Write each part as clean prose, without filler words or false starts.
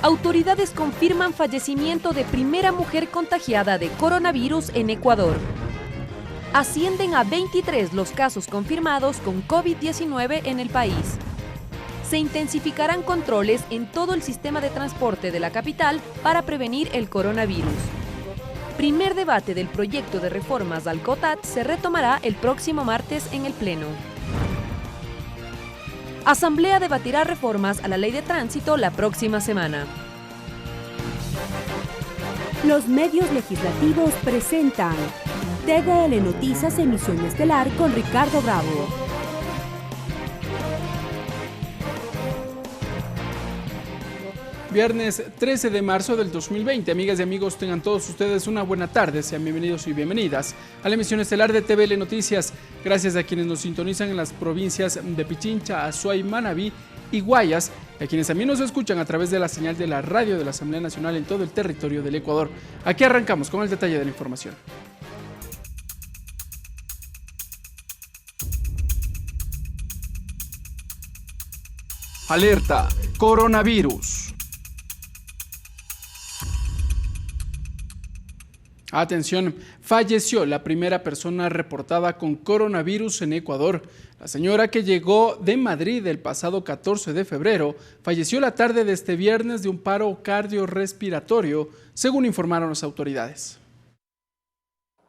Autoridades confirman fallecimiento de primera mujer contagiada de coronavirus en Ecuador. Ascienden a 23 los casos confirmados con COVID-19 en el país. Se intensificarán controles en todo el sistema de transporte de la capital para prevenir el coronavirus. Primer debate del proyecto de reformas al COTAT se retomará el próximo martes en el Pleno. Asamblea debatirá reformas a la Ley de Tránsito la próxima semana. Los medios legislativos presentan TVL Noticias Emisión Estelar con Ricardo Bravo. Viernes 13 de marzo del 2020. Amigas y amigos, tengan todos ustedes una buena tarde. Sean bienvenidos y bienvenidas a la emisión estelar de TVL Noticias. Gracias a quienes nos sintonizan en las provincias de Pichincha, Azuay, Manabí y Guayas, y a quienes también nos escuchan a través de la señal de la radio de la Asamblea Nacional en todo el territorio del Ecuador. Aquí arrancamos con el detalle de la información. Alerta, coronavirus. Atención, falleció la primera persona reportada con coronavirus en Ecuador. La señora, que llegó de Madrid el pasado 14 de febrero, falleció la tarde de este viernes de un paro cardiorrespiratorio, según informaron las autoridades.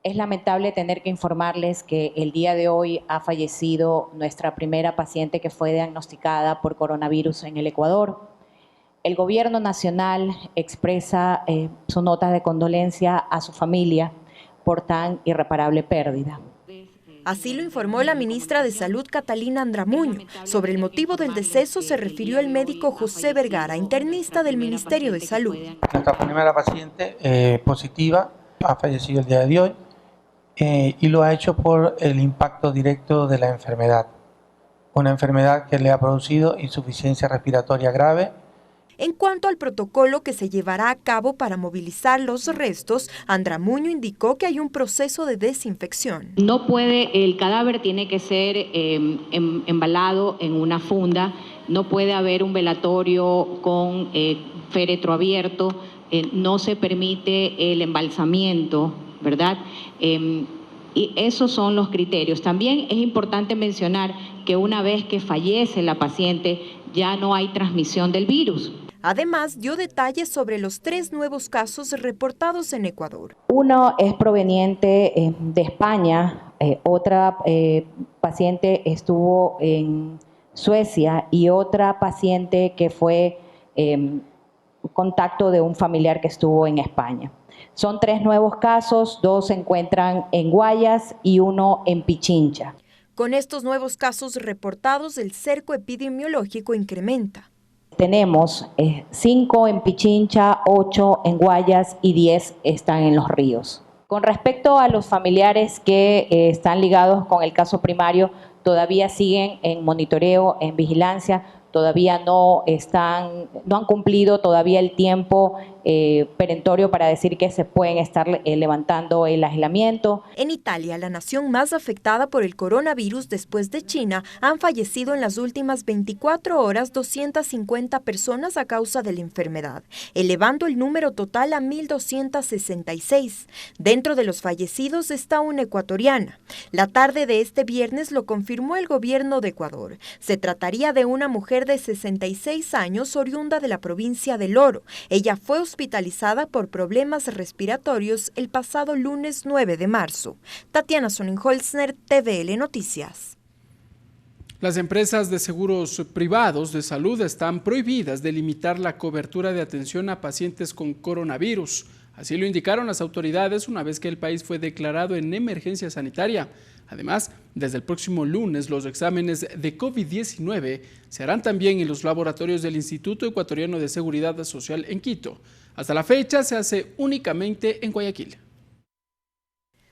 Es lamentable tener que informarles que el día de hoy ha fallecido nuestra primera paciente que fue diagnosticada por coronavirus en el Ecuador. El Gobierno Nacional expresa su nota de condolencia a su familia por tan irreparable pérdida. Así lo informó la ministra de Salud, Catalina Andramuño. Sobre el motivo del deceso se refirió el médico José Vergara, internista del Ministerio de Salud. Nuestra primera paciente positiva ha fallecido el día de hoy y lo ha hecho por el impacto directo de la enfermedad. Una enfermedad que le ha producido insuficiencia respiratoria grave. En cuanto al protocolo que se llevará a cabo para movilizar los restos, Andramuño indicó que hay un proceso de desinfección. El cadáver tiene que ser embalado en una funda, no puede haber un velatorio con féretro abierto, no se permite el embalsamiento, ¿verdad? Y esos son los criterios. También es importante mencionar que una vez que fallece la paciente ya no hay transmisión del virus. Además, dio detalles sobre los 3 nuevos casos reportados en Ecuador. Uno es proveniente de España, otra paciente estuvo en Suecia y otra paciente que fue contacto de un familiar que estuvo en España. Son 3 nuevos casos, 2 se encuentran en Guayas y 1 en Pichincha. Con estos nuevos casos reportados, el cerco epidemiológico incrementa. Tenemos 5 en Pichincha, 8 en Guayas y 10 están en Los Ríos. Con respecto a los familiares que están ligados con el caso primario, todavía siguen en monitoreo, en vigilancia, todavía no han cumplido todavía el tiempo perentorio para decir que se pueden estar levantando el aislamiento. En Italia, la nación más afectada por el coronavirus después de China, han fallecido en las últimas 24 horas 250 personas a causa de la enfermedad, elevando el número total a 1.266. Dentro de los fallecidos está una ecuatoriana. La tarde de este viernes lo confirmó el gobierno de Ecuador. Se trataría de una mujer de 66 años oriunda de la provincia del Oro. Ella fue hospitalizada por problemas respiratorios el pasado lunes 9 de marzo. Tatiana Sonnenholzner, TVL Noticias. Las empresas de seguros privados de salud están prohibidas de limitar la cobertura de atención a pacientes con coronavirus. Así lo indicaron las autoridades una vez que el país fue declarado en emergencia sanitaria. Además, desde el próximo lunes, los exámenes de COVID-19 se harán también en los laboratorios del Instituto Ecuatoriano de Seguridad Social en Quito. Hasta la fecha se hace únicamente en Guayaquil.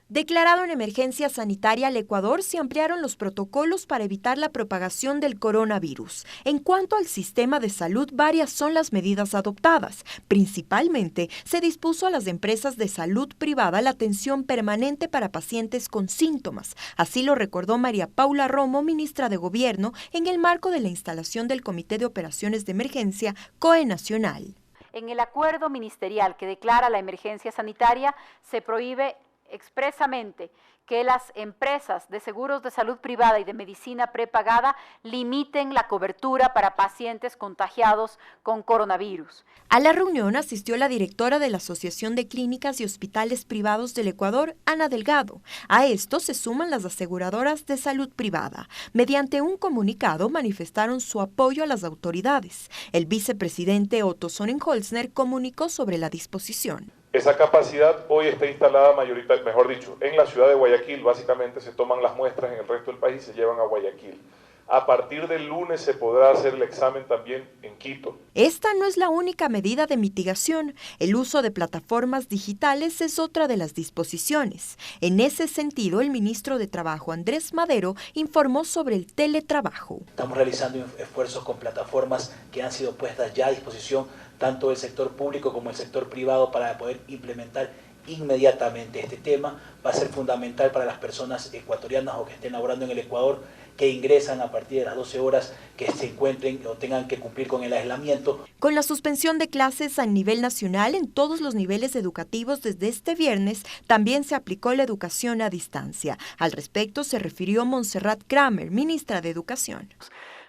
Declarado en emergencia sanitaria al Ecuador, se ampliaron los protocolos para evitar la propagación del coronavirus. En cuanto al sistema de salud, varias son las medidas adoptadas. Principalmente, se dispuso a las empresas de salud privada la atención permanente para pacientes con síntomas. Así lo recordó María Paula Romo, ministra de Gobierno, en el marco de la instalación del Comité de Operaciones de Emergencia COE Nacional. En el acuerdo ministerial que declara la emergencia sanitaria se prohíbe expresamente que las empresas de seguros de salud privada y de medicina prepagada limiten la cobertura para pacientes contagiados con coronavirus. A la reunión asistió la directora de la Asociación de Clínicas y Hospitales Privados del Ecuador, Ana Delgado. A esto se suman las aseguradoras de salud privada. Mediante un comunicado manifestaron su apoyo a las autoridades. El vicepresidente Otto Sonnenholzner comunicó sobre la disposición. Esa capacidad hoy está instalada mayoritariamente, mejor dicho, en la ciudad de Guayaquil. Básicamente se toman las muestras en el resto del país y se llevan a Guayaquil. A partir del lunes se podrá hacer el examen también en Quito. Esta no es la única medida de mitigación. El uso de plataformas digitales es otra de las disposiciones. En ese sentido, el ministro de Trabajo, Andrés Madero, informó sobre el teletrabajo. Estamos realizando esfuerzos con plataformas que han sido puestas ya a disposición tanto del sector público como del sector privado para poder implementar inmediatamente este tema. Va a ser fundamental para las personas ecuatorianas o que estén laborando en el Ecuador, que ingresan a partir de las 12 horas, que se encuentren o tengan que cumplir con el aislamiento. Con la suspensión de clases a nivel nacional en todos los niveles educativos desde este viernes, también se aplicó la educación a distancia. Al respecto se refirió Montserrat Kramer, ministra de Educación.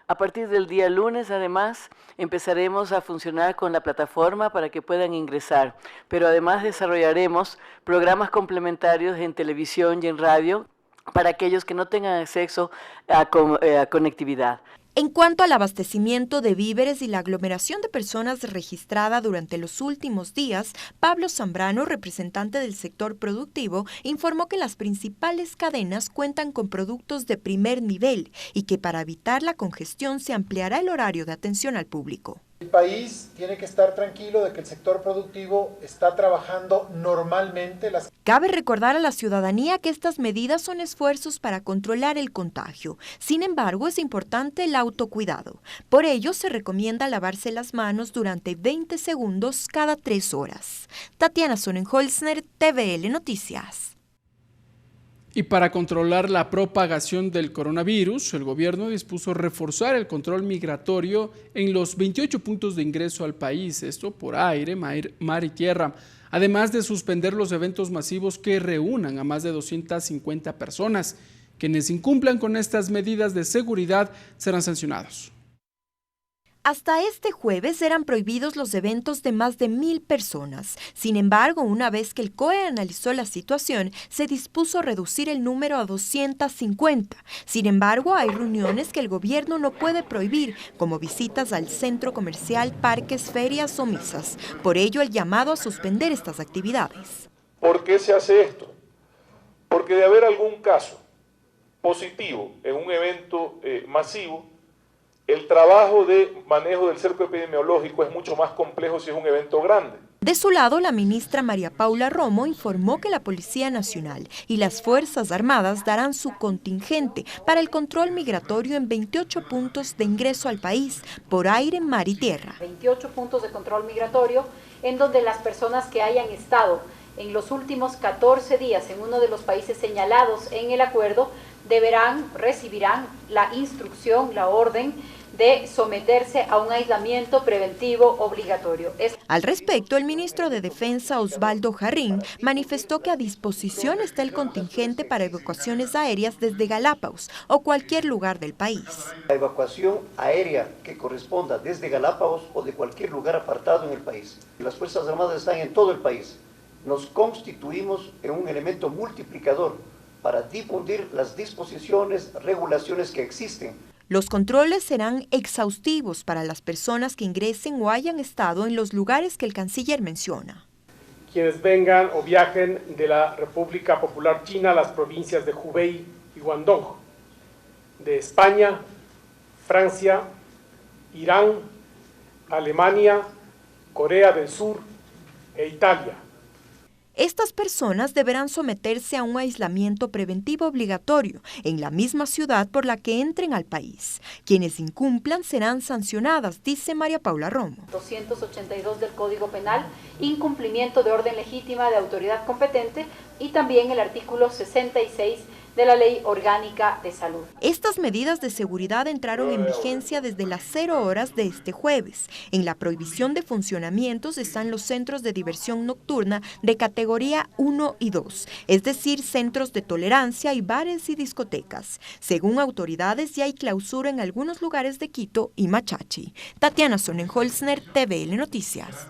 A partir del día lunes, además, empezaremos a funcionar con la plataforma para que puedan ingresar, pero además desarrollaremos programas complementarios en televisión y en radio para aquellos que no tengan acceso a conectividad. En cuanto al abastecimiento de víveres y la aglomeración de personas registrada durante los últimos días, Pablo Zambrano, representante del sector productivo, informó que las principales cadenas cuentan con productos de primer nivel y que para evitar la congestión se ampliará el horario de atención al público. El país tiene que estar tranquilo de que el sector productivo está trabajando normalmente. Cabe recordar a la ciudadanía que estas medidas son esfuerzos para controlar el contagio. Sin embargo, es importante el autocuidado. Por ello, se recomienda lavarse las manos durante 20 segundos cada 3 horas. Tatiana Sonnenholzner, TVL Noticias. Y para controlar la propagación del coronavirus, el gobierno dispuso reforzar el control migratorio en los 28 puntos de ingreso al país, esto por aire, mar y tierra, además de suspender los eventos masivos que reúnan a más de 250 personas. Quienes incumplan con estas medidas de seguridad serán sancionados. Hasta este jueves eran prohibidos los eventos de más de 1.000 personas. Sin embargo, una vez que el COE analizó la situación, se dispuso reducir el número a 250. Sin embargo, hay reuniones que el gobierno no puede prohibir, como visitas al centro comercial, parques, ferias o misas. Por ello, el llamado a suspender estas actividades. ¿Por qué se hace esto? Porque de haber algún caso positivo en un evento masivo, el trabajo de manejo del cerco epidemiológico es mucho más complejo si es un evento grande. De su lado, la ministra María Paula Romo informó que la Policía Nacional y las Fuerzas Armadas darán su contingente para el control migratorio en 28 puntos de ingreso al país, por aire, mar y tierra. 28 puntos de control migratorio en donde las personas que hayan estado en los últimos 14 días en uno de los países señalados en el acuerdo recibirán la instrucción, la orden de someterse a un aislamiento preventivo obligatorio. Al respecto, el ministro de Defensa, Osvaldo Jarrín, manifestó que a disposición está el contingente para evacuaciones aéreas desde Galápagos o cualquier lugar del país. La evacuación aérea que corresponda desde Galápagos o de cualquier lugar apartado en el país. Las Fuerzas Armadas están en todo el país. Nos constituimos en un elemento multiplicador para difundir las disposiciones, regulaciones que existen. Los controles serán exhaustivos para las personas que ingresen o hayan estado en los lugares que el canciller menciona. Quienes vengan o viajen de la República Popular China a las provincias de Hubei y Guangdong, de España, Francia, Irán, Alemania, Corea del Sur e Italia. Estas personas deberán someterse a un aislamiento preventivo obligatorio en la misma ciudad por la que entren al país. Quienes incumplan serán sancionadas, dice María Paula Romo. 282 del Código Penal, incumplimiento de orden legítima de autoridad competente y también el artículo 66 de la Ley Orgánica de Salud. Estas medidas de seguridad entraron en vigencia desde las 0 horas de este jueves. En la prohibición de funcionamientos están los centros de diversión nocturna de categoría 1 y 2, es decir, centros de tolerancia y bares y discotecas. Según autoridades, ya hay clausura en algunos lugares de Quito y Machachi. Tatiana Sonnenholzner, TVL Noticias.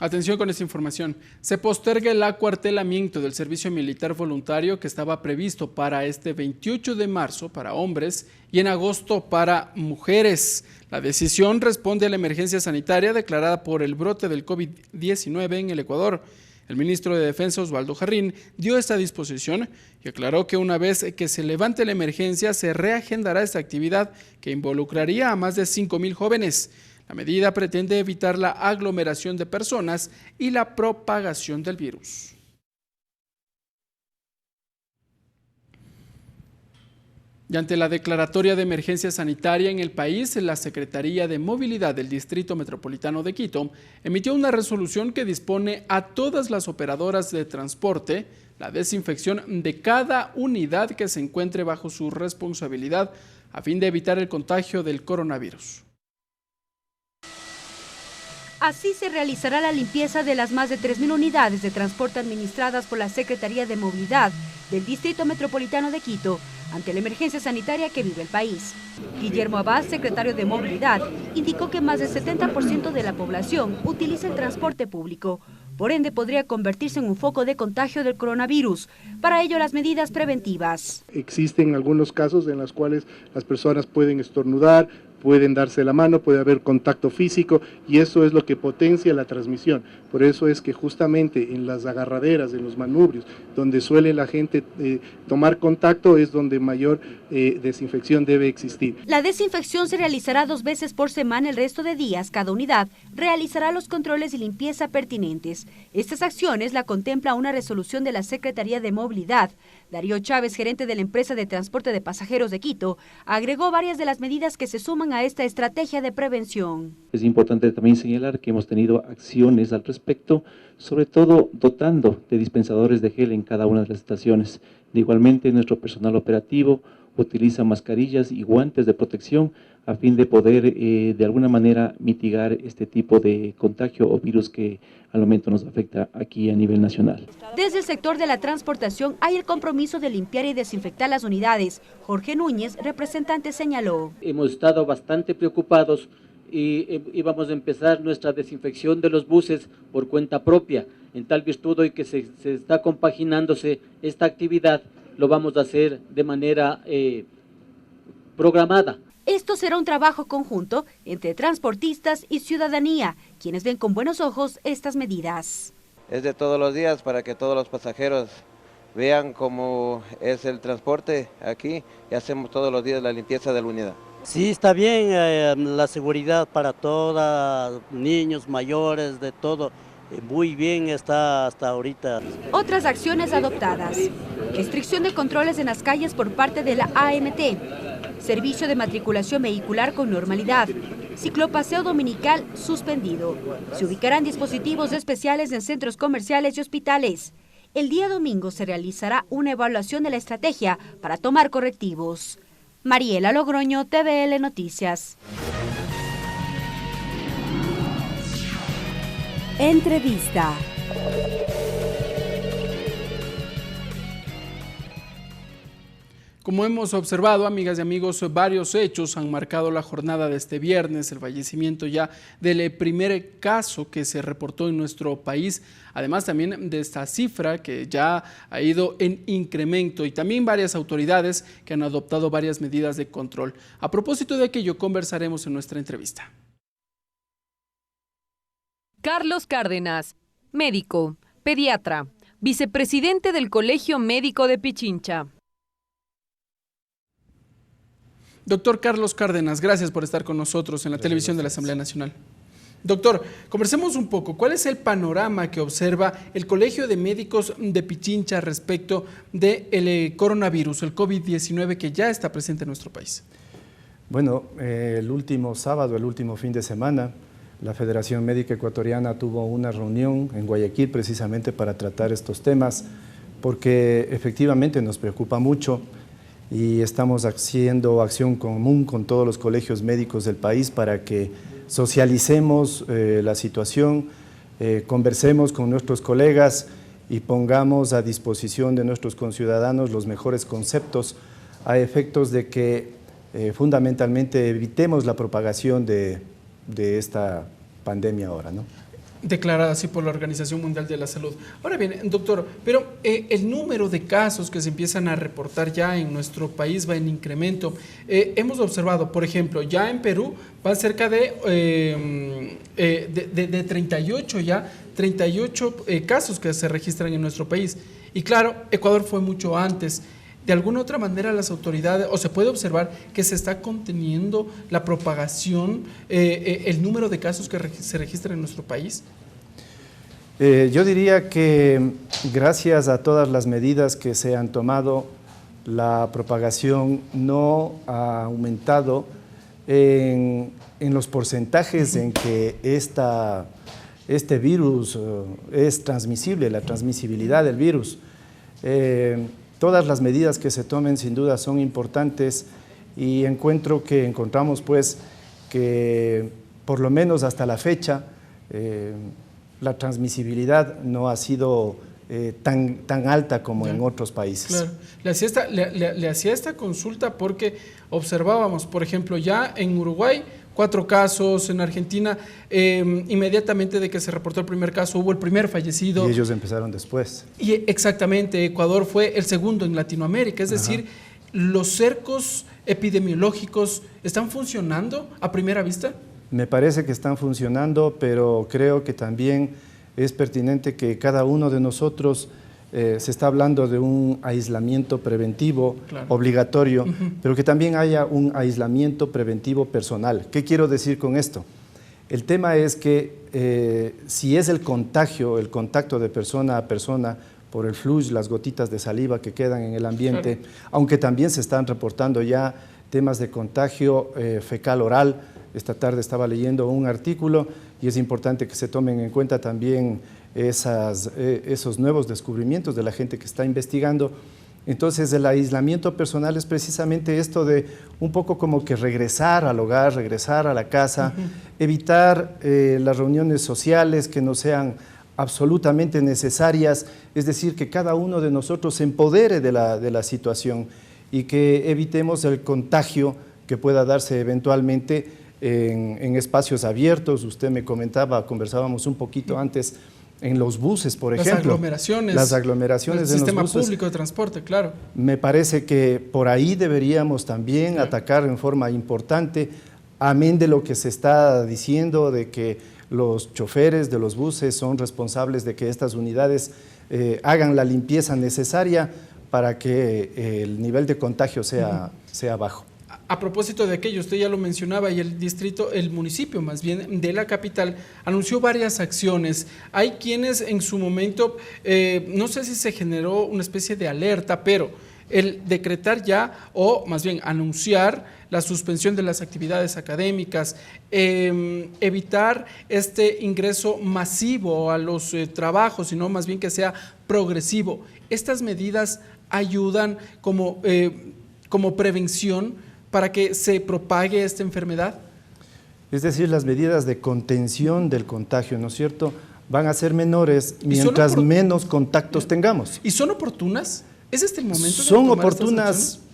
Atención con esta información. Se posterga el acuartelamiento del servicio militar voluntario que estaba previsto para este 28 de marzo para hombres y en agosto para mujeres. La decisión responde a la emergencia sanitaria declarada por el brote del COVID-19 en el Ecuador. El ministro de Defensa, Osvaldo Jarrín, dio esta disposición y aclaró que una vez que se levante la emergencia se reagendará esta actividad que involucraría a más de 5.000 jóvenes. La medida pretende evitar la aglomeración de personas y la propagación del virus. Y ante la declaratoria de emergencia sanitaria en el país, la Secretaría de Movilidad del Distrito Metropolitano de Quito emitió una resolución que dispone a todas las operadoras de transporte la desinfección de cada unidad que se encuentre bajo su responsabilidad a fin de evitar el contagio del coronavirus. Así se realizará la limpieza de las más de 3.000 unidades de transporte administradas por la Secretaría de Movilidad del Distrito Metropolitano de Quito ante la emergencia sanitaria que vive el país. Guillermo Abad, secretario de Movilidad, indicó que más del 70% de la población utiliza el transporte público. Por ende, podría convertirse en un foco de contagio del coronavirus. Para ello, las medidas preventivas. Existen algunos casos en los cuales las personas pueden estornudar, pueden darse la mano, puede haber contacto físico y eso es lo que potencia la transmisión. Por eso es que justamente en las agarraderas, en los manubrios, donde suele la gente tomar contacto es donde mayor desinfección debe existir. La desinfección se realizará 2 veces por semana. El resto de días, cada unidad realizará los controles y limpieza pertinentes. Estas acciones la contempla una resolución de la Secretaría de Movilidad. Darío Chávez, gerente de la empresa de transporte de pasajeros de Quito, agregó varias de las medidas que se suman a esta estrategia de prevención. Es importante también señalar que hemos tenido acciones al respecto, sobre todo dotando de dispensadores de gel en cada una de las estaciones. Igualmente, nuestro personal operativo utiliza mascarillas y guantes de protección a fin de poder de alguna manera mitigar este tipo de contagio o virus que al momento nos afecta aquí a nivel nacional. Desde el sector de la transportación hay el compromiso de limpiar y desinfectar las unidades. Jorge Núñez, representante, señaló. Hemos estado bastante preocupados y vamos a empezar nuestra desinfección de los buses por cuenta propia. En tal virtud, hoy que se está compaginándose esta actividad, lo vamos a hacer de manera programada. Esto será un trabajo conjunto entre transportistas y ciudadanía, quienes ven con buenos ojos estas medidas. Es de todos los días para que todos los pasajeros vean cómo es el transporte aquí y hacemos todos los días la limpieza de la unidad. Sí, está bien la seguridad para todos, niños, mayores, de todo. Muy bien está hasta ahorita. Otras acciones adoptadas. Restricción de controles en las calles por parte de la AMT. Servicio de matriculación vehicular con normalidad. Ciclopaseo dominical suspendido. Se ubicarán dispositivos especiales en centros comerciales y hospitales. El día domingo se realizará una evaluación de la estrategia para tomar correctivos. Mariela Logroño, TVL Noticias. Entrevista. Como hemos observado, amigas y amigos, varios hechos han marcado la jornada de este viernes, el fallecimiento ya del primer caso que se reportó en nuestro país, además también de esta cifra que ya ha ido en incremento y también varias autoridades que han adoptado varias medidas de control. A propósito de aquello, conversaremos en nuestra entrevista. Carlos Cárdenas, médico, pediatra, vicepresidente del Colegio Médico de Pichincha. Doctor Carlos Cárdenas, gracias por estar con nosotros en la televisión de la Asamblea Nacional. Doctor, conversemos un poco. ¿Cuál es el panorama que observa el Colegio de Médicos de Pichincha respecto del coronavirus, el COVID-19 que ya está presente en nuestro país? Bueno, el último sábado, el último fin de semana, la Federación Médica Ecuatoriana tuvo una reunión en Guayaquil precisamente para tratar estos temas, porque efectivamente nos preocupa mucho y estamos haciendo acción común con todos los colegios médicos del país para que socialicemos la situación, conversemos con nuestros colegas y pongamos a disposición de nuestros conciudadanos los mejores conceptos a efectos de que fundamentalmente evitemos la propagación de esta pandemia ahora, ¿no? Declarada así por la Organización Mundial de la Salud. Ahora bien, doctor, pero el número de casos que se empiezan a reportar ya en nuestro país va en incremento. Hemos observado, por ejemplo, ya en Perú van cerca de 38 ya, 38 casos que se registran en nuestro país. Y claro, Ecuador fue mucho antes. De alguna otra manera las autoridades, o se puede observar que se está conteniendo la propagación, el número de casos que se registran en nuestro país. Yo diría que gracias a todas las medidas que se han tomado, la propagación no ha aumentado en los porcentajes en que este virus es transmisible, la transmisibilidad del virus. Todas las medidas que se tomen sin duda son importantes y encontramos pues que por lo menos hasta la fecha la transmisibilidad no ha sido tan alta como en otros países. Claro, le hacía esta consulta porque observábamos, por ejemplo, ya en Uruguay 4 casos, en Argentina inmediatamente de que se reportó el primer caso hubo el primer fallecido. Y ellos empezaron después. Y exactamente, Ecuador fue el segundo en Latinoamérica, es decir, ¿los cercos epidemiológicos están funcionando a primera vista? Me parece que están funcionando, pero creo que también es pertinente que cada uno de nosotros se está hablando de un aislamiento preventivo obligatorio, pero que también haya un aislamiento preventivo personal. ¿Qué quiero decir con esto? El tema es que si es el contacto de persona a persona por el flujo, las gotitas de saliva que quedan en el ambiente, aunque también se están reportando ya temas de contagio fecal oral. Esta tarde estaba leyendo un artículo y es importante que se tomen en cuenta también esos nuevos descubrimientos de la gente que está investigando. Entonces el aislamiento personal es precisamente esto de un poco como que regresar al hogar, regresar a la casa, evitar las reuniones sociales que no sean absolutamente necesarias, es decir, que cada uno de nosotros se empodere de la situación y que evitemos el contagio que pueda darse eventualmente en espacios abiertos. Usted me comentaba, conversábamos un poquito antes, en los buses, por ejemplo. Las aglomeraciones el en los buses. sistema público de transporte, claro. Me parece que por ahí deberíamos también atacar en forma importante, amén de lo que se está diciendo, de que los choferes de los buses son responsables de que estas unidades hagan la limpieza necesaria para que el nivel de contagio sea bajo. A propósito de aquello, usted ya lo mencionaba, y el municipio más bien de la capital anunció varias acciones. Hay quienes en su momento, no sé si se generó una especie de alerta, pero el decretar ya, o más bien anunciar la suspensión de las actividades académicas, evitar este ingreso masivo a los trabajos, sino más bien que sea progresivo. ¿Estas medidas ayudan como prevención para que se propague esta enfermedad? Es decir, las medidas de contención del contagio, ¿no es cierto?, van a ser menores mientras menos contactos tengamos. ¿Y son oportunas? ¿Es este el momento de tomar oportunas? Estas acciones?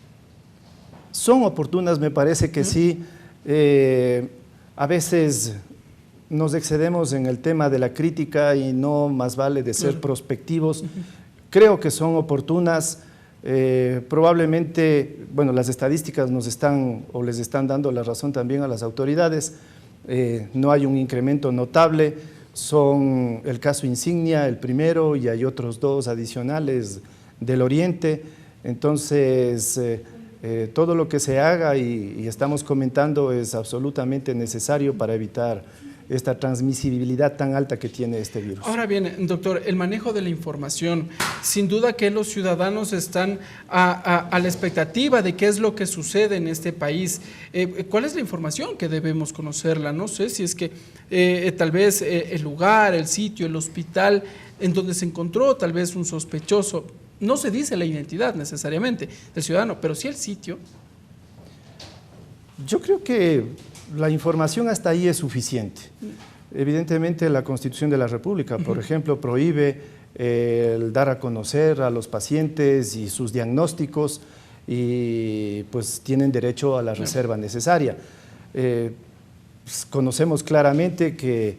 Son oportunas, me parece que sí. A veces nos excedemos en el tema de la crítica y no más vale de ser prospectivos. Creo que son oportunas. Probablemente, bueno, las estadísticas les están dando la razón también a las autoridades. No hay un incremento notable, son el caso insignia, el primero, y hay otros 2 adicionales del Oriente. Entonces, todo lo que se haga y estamos comentando es absolutamente necesario para evitar esta transmisibilidad tan alta que tiene este virus. Ahora bien, doctor, el manejo de la información, sin duda que los ciudadanos están a la expectativa de qué es lo que sucede en este país. ¿Cuál es la información que debemos conocerla? No sé si es que tal vez el lugar, el sitio, el hospital en donde se encontró tal vez un sospechoso, no se dice la identidad necesariamente del ciudadano, pero sí el sitio. Yo creo que la información hasta ahí es suficiente. Evidentemente la Constitución de la República, por ejemplo, prohíbe el dar a conocer a los pacientes y sus diagnósticos, y pues tienen derecho a la reserva necesaria. Pues, conocemos claramente que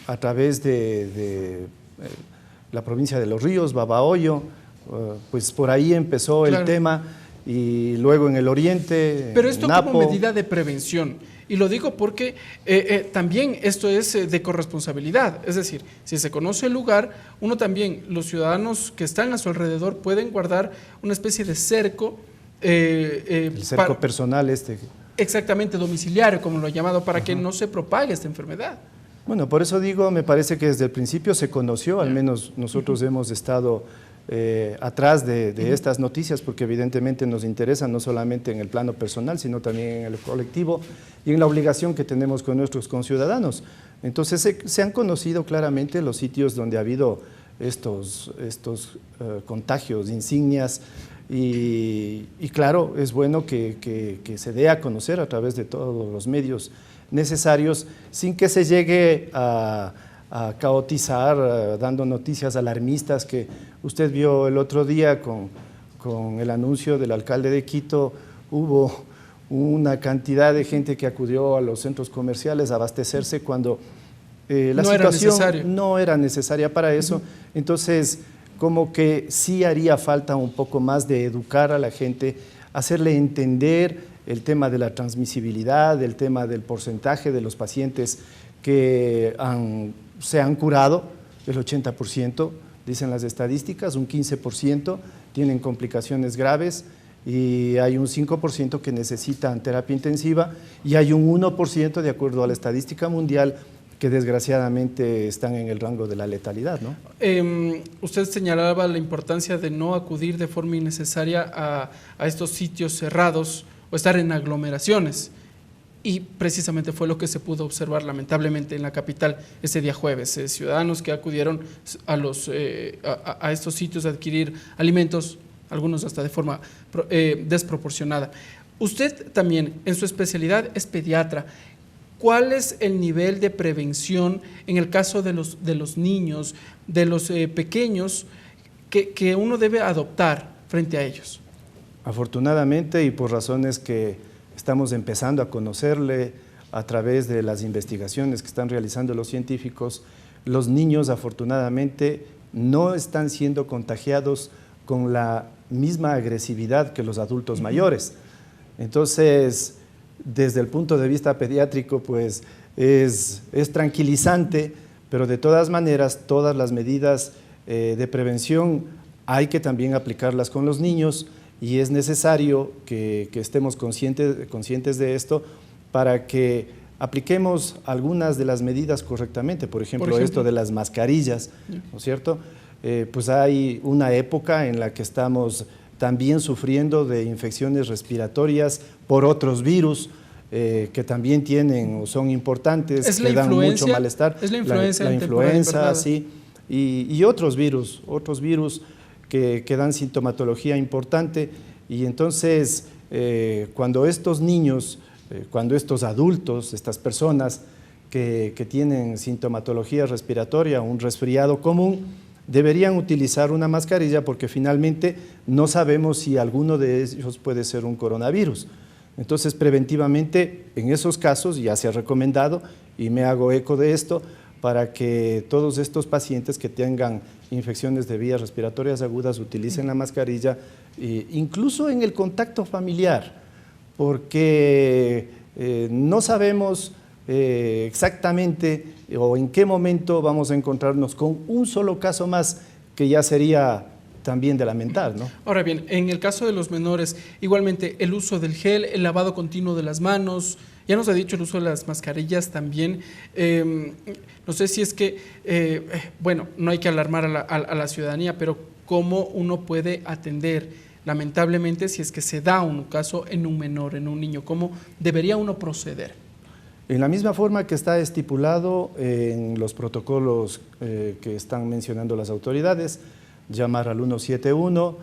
a través de la provincia de Los Ríos, Babahoyo, pues por ahí empezó el tema, y luego en el oriente, pero esto Napo, como medida de prevención, y lo digo porque también esto es de corresponsabilidad, es decir, si se conoce el lugar, uno también, los ciudadanos que están a su alrededor pueden guardar una especie de cerco. el cerco personal Exactamente, domiciliario, como lo he llamado, para que no se propague esta enfermedad. Bueno, por eso digo, me parece que desde el principio se conoció, al menos nosotros hemos estado atrás de estas noticias, porque evidentemente nos interesan no solamente en el plano personal, sino también en el colectivo y en la obligación que tenemos con nuestros conciudadanos. Entonces se han conocido claramente los sitios donde ha habido estos contagios, insignias, y claro, es bueno que se dé a conocer a través de todos los medios necesarios, sin que se llegue a caotizar, dando noticias alarmistas que usted vio el otro día con el anuncio del alcalde de Quito. Hubo una cantidad de gente que acudió a los centros comerciales a abastecerse cuando la situación no era necesaria para eso. Entonces, como que sí haría falta un poco más de educar a la gente, hacerle entender el tema de la transmisibilidad, el tema del porcentaje de los pacientes que se han curado, el 80%, dicen las estadísticas, un 15% tienen complicaciones graves, y hay un 5% que necesitan terapia intensiva, y hay un 1%, de acuerdo a la estadística mundial, que desgraciadamente están en el rango de la letalidad, ¿no? Usted señalaba la importancia de no acudir de forma innecesaria a estos sitios cerrados o estar en aglomeraciones, y precisamente fue lo que se pudo observar lamentablemente en la capital ese día jueves. Ciudadanos que acudieron a estos sitios a adquirir alimentos, algunos hasta de forma desproporcionada. Usted también, en su especialidad, es pediatra. ¿Cuál es el nivel de prevención en el caso de los niños, de los pequeños, que uno debe adoptar frente a ellos? Afortunadamente, y por razones que estamos empezando a conocerle a través de las investigaciones que están realizando los científicos, los niños afortunadamente no están siendo contagiados con la misma agresividad que los adultos mayores. Entonces, desde el punto de vista pediátrico, pues es tranquilizante, pero de todas maneras, todas las medidas de prevención hay que también aplicarlas con los niños, y es necesario que estemos conscientes de esto para que apliquemos algunas de las medidas correctamente. Por ejemplo, esto de las mascarillas, ¿no es cierto? Pues hay una época en la que estamos también sufriendo de infecciones respiratorias por otros virus que también tienen o son importantes, que dan mucho malestar. Es la influenza. La influenza, sí, y otros virus que dan sintomatología importante, y entonces cuando estos niños, cuando estos adultos, estas personas que tienen sintomatología respiratoria, un resfriado común, deberían utilizar una mascarilla, porque finalmente no sabemos si alguno de ellos puede ser un coronavirus. Entonces, preventivamente, en esos casos ya se ha recomendado, y me hago eco de esto, para que todos estos pacientes que tengan infecciones de vías respiratorias agudas utilicen la mascarilla, incluso en el contacto familiar, porque no sabemos exactamente o en qué momento vamos a encontrarnos con un solo caso más, que ya sería también de lamentar, ¿no? Ahora bien, en el caso de los menores, igualmente el uso del gel, el lavado continuo de las manos, ya nos ha dicho el uso de las mascarillas también. No sé si es que, bueno, no hay que alarmar a la ciudadanía, pero ¿cómo uno puede atender, lamentablemente, si es que se da un caso en un menor, en un niño? ¿Cómo debería uno proceder? En la misma forma que está estipulado en los protocolos que están mencionando las autoridades, llamar al 171,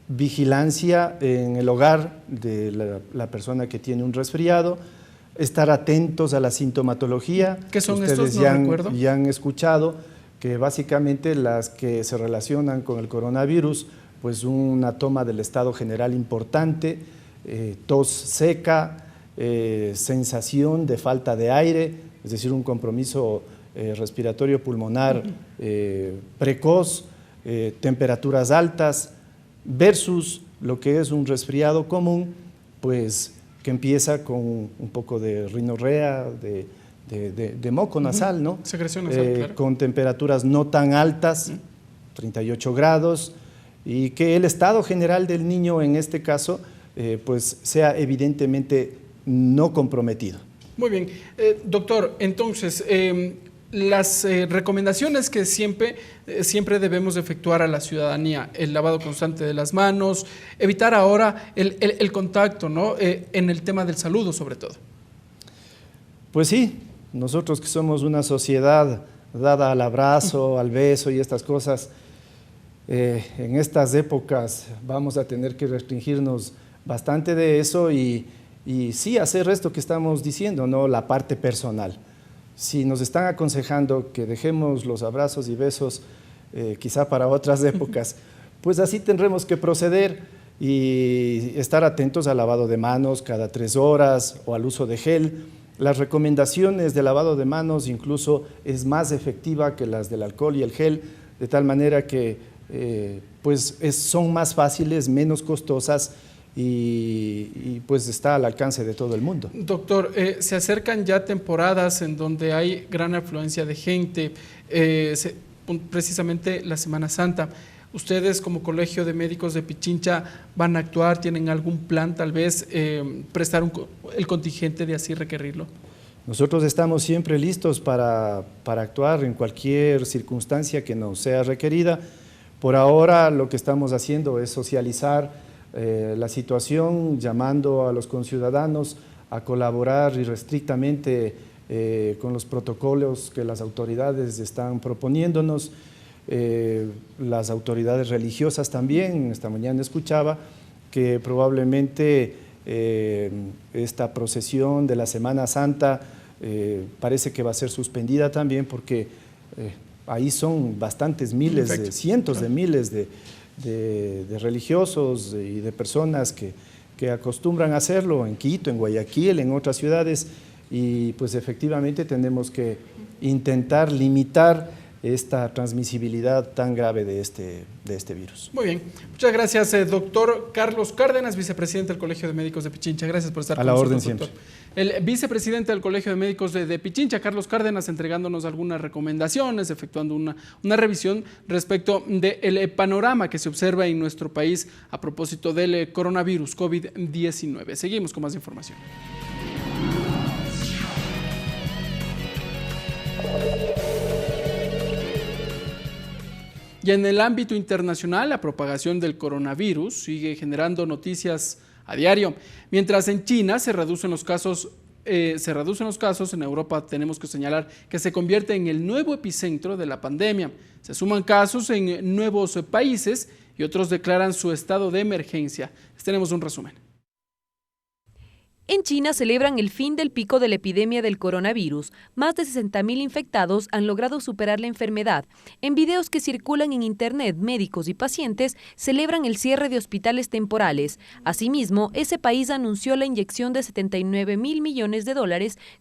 vigilancia en el hogar de la persona que tiene un resfriado, estar atentos a la sintomatología. ¿Qué son Ustedes estos? No recuerdo. Ya han escuchado que básicamente las que se relacionan con el coronavirus, pues una toma del estado general importante, tos seca, sensación de falta de aire, es decir, un compromiso respiratorio pulmonar precoz, temperaturas altas, versus lo que es un resfriado común, pues que empieza con un poco de rinorrea, de moco nasal, ¿no? Secreción nasal, claro. Con temperaturas no tan altas, 38 grados, y que el estado general del niño en este caso pues sea evidentemente no comprometido. Muy bien. Doctor, entonces, las recomendaciones que siempre debemos efectuar a la ciudadanía, el lavado constante de las manos, evitar ahora el contacto, ¿no? En el tema del saludo sobre todo. Pues sí, nosotros que somos una sociedad dada al abrazo, al beso y estas cosas, en estas épocas vamos a tener que restringirnos bastante de eso y sí hacer esto que estamos diciendo, ¿no? La parte personal. Si nos están aconsejando que dejemos los abrazos y besos quizá para otras épocas, pues así tendremos que proceder y estar atentos al lavado de manos cada 3 horas o al uso de gel. Las recomendaciones de lavado de manos incluso es más efectiva que las del alcohol y el gel, de tal manera que son más fáciles, menos costosas y pues está al alcance de todo el mundo. Doctor, se acercan ya temporadas en donde hay gran afluencia de gente, precisamente la Semana Santa. ¿Ustedes como Colegio de Médicos de Pichincha van a actuar? ¿Tienen algún plan tal vez prestar el contingente de así requerirlo? Nosotros estamos siempre listos para actuar en cualquier circunstancia que nos sea requerida. Por ahora lo que estamos haciendo es socializar la situación, llamando a los conciudadanos a colaborar irrestrictamente con los protocolos que las autoridades están proponiéndonos. Las autoridades religiosas también, esta mañana escuchaba que probablemente esta procesión de la Semana Santa parece que va a ser suspendida también porque ahí son bastantes miles, cientos de miles de religiosos y de personas que acostumbran a hacerlo en Quito, en Guayaquil, en otras ciudades, y pues efectivamente tenemos que intentar limitar esta transmisibilidad tan grave de este virus. Muy bien. Muchas gracias, doctor Carlos Cárdenas, vicepresidente del Colegio de Médicos de Pichincha. Gracias por estar con nosotros, doctor. A la orden siempre. El vicepresidente del Colegio de Médicos de Pichincha, Carlos Cárdenas, entregándonos algunas recomendaciones, efectuando una revisión respecto del panorama que se observa en nuestro país a propósito del coronavirus COVID-19. Seguimos con más información. Y en el ámbito internacional, la propagación del coronavirus sigue generando noticias a diario. Mientras en China se reducen los casos, en Europa tenemos que señalar que se convierte en el nuevo epicentro de la pandemia. Se suman casos en nuevos países y otros declaran su estado de emergencia. Les tenemos un resumen. En China celebran el fin del pico de la epidemia del coronavirus. Más de 60.000 infectados han logrado superar la enfermedad. En videos que circulan en Internet, médicos y pacientes celebran el cierre de hospitales temporales. Asimismo, ese país anunció la inyección de $79.000 millones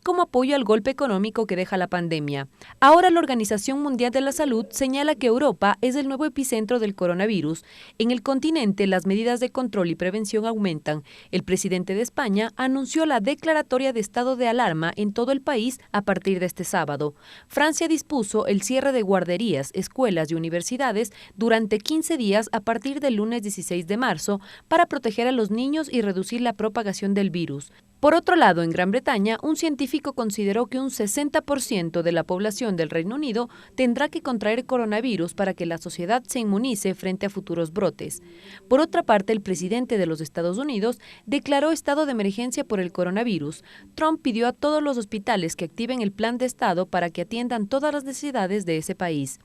como apoyo al golpe económico que deja la pandemia. Ahora la Organización Mundial de la Salud señala que Europa es el nuevo epicentro del coronavirus. En el continente, las medidas de control y prevención aumentan. El presidente de España anunció la declaratoria de estado de alarma en todo el país a partir de este sábado. Francia dispuso el cierre de guarderías, escuelas y universidades durante 15 días a partir del lunes 16 de marzo para proteger a los niños y reducir la propagación del virus. Por otro lado, en Gran Bretaña, un científico consideró que un 60% de la población del Reino Unido tendrá que contraer coronavirus para que la sociedad se inmunice frente a futuros brotes. Por otra parte, el presidente de los Estados Unidos declaró estado de emergencia por el coronavirus. Trump pidió a todos los hospitales que activen el plan de estado para que atiendan todas las necesidades de ese país.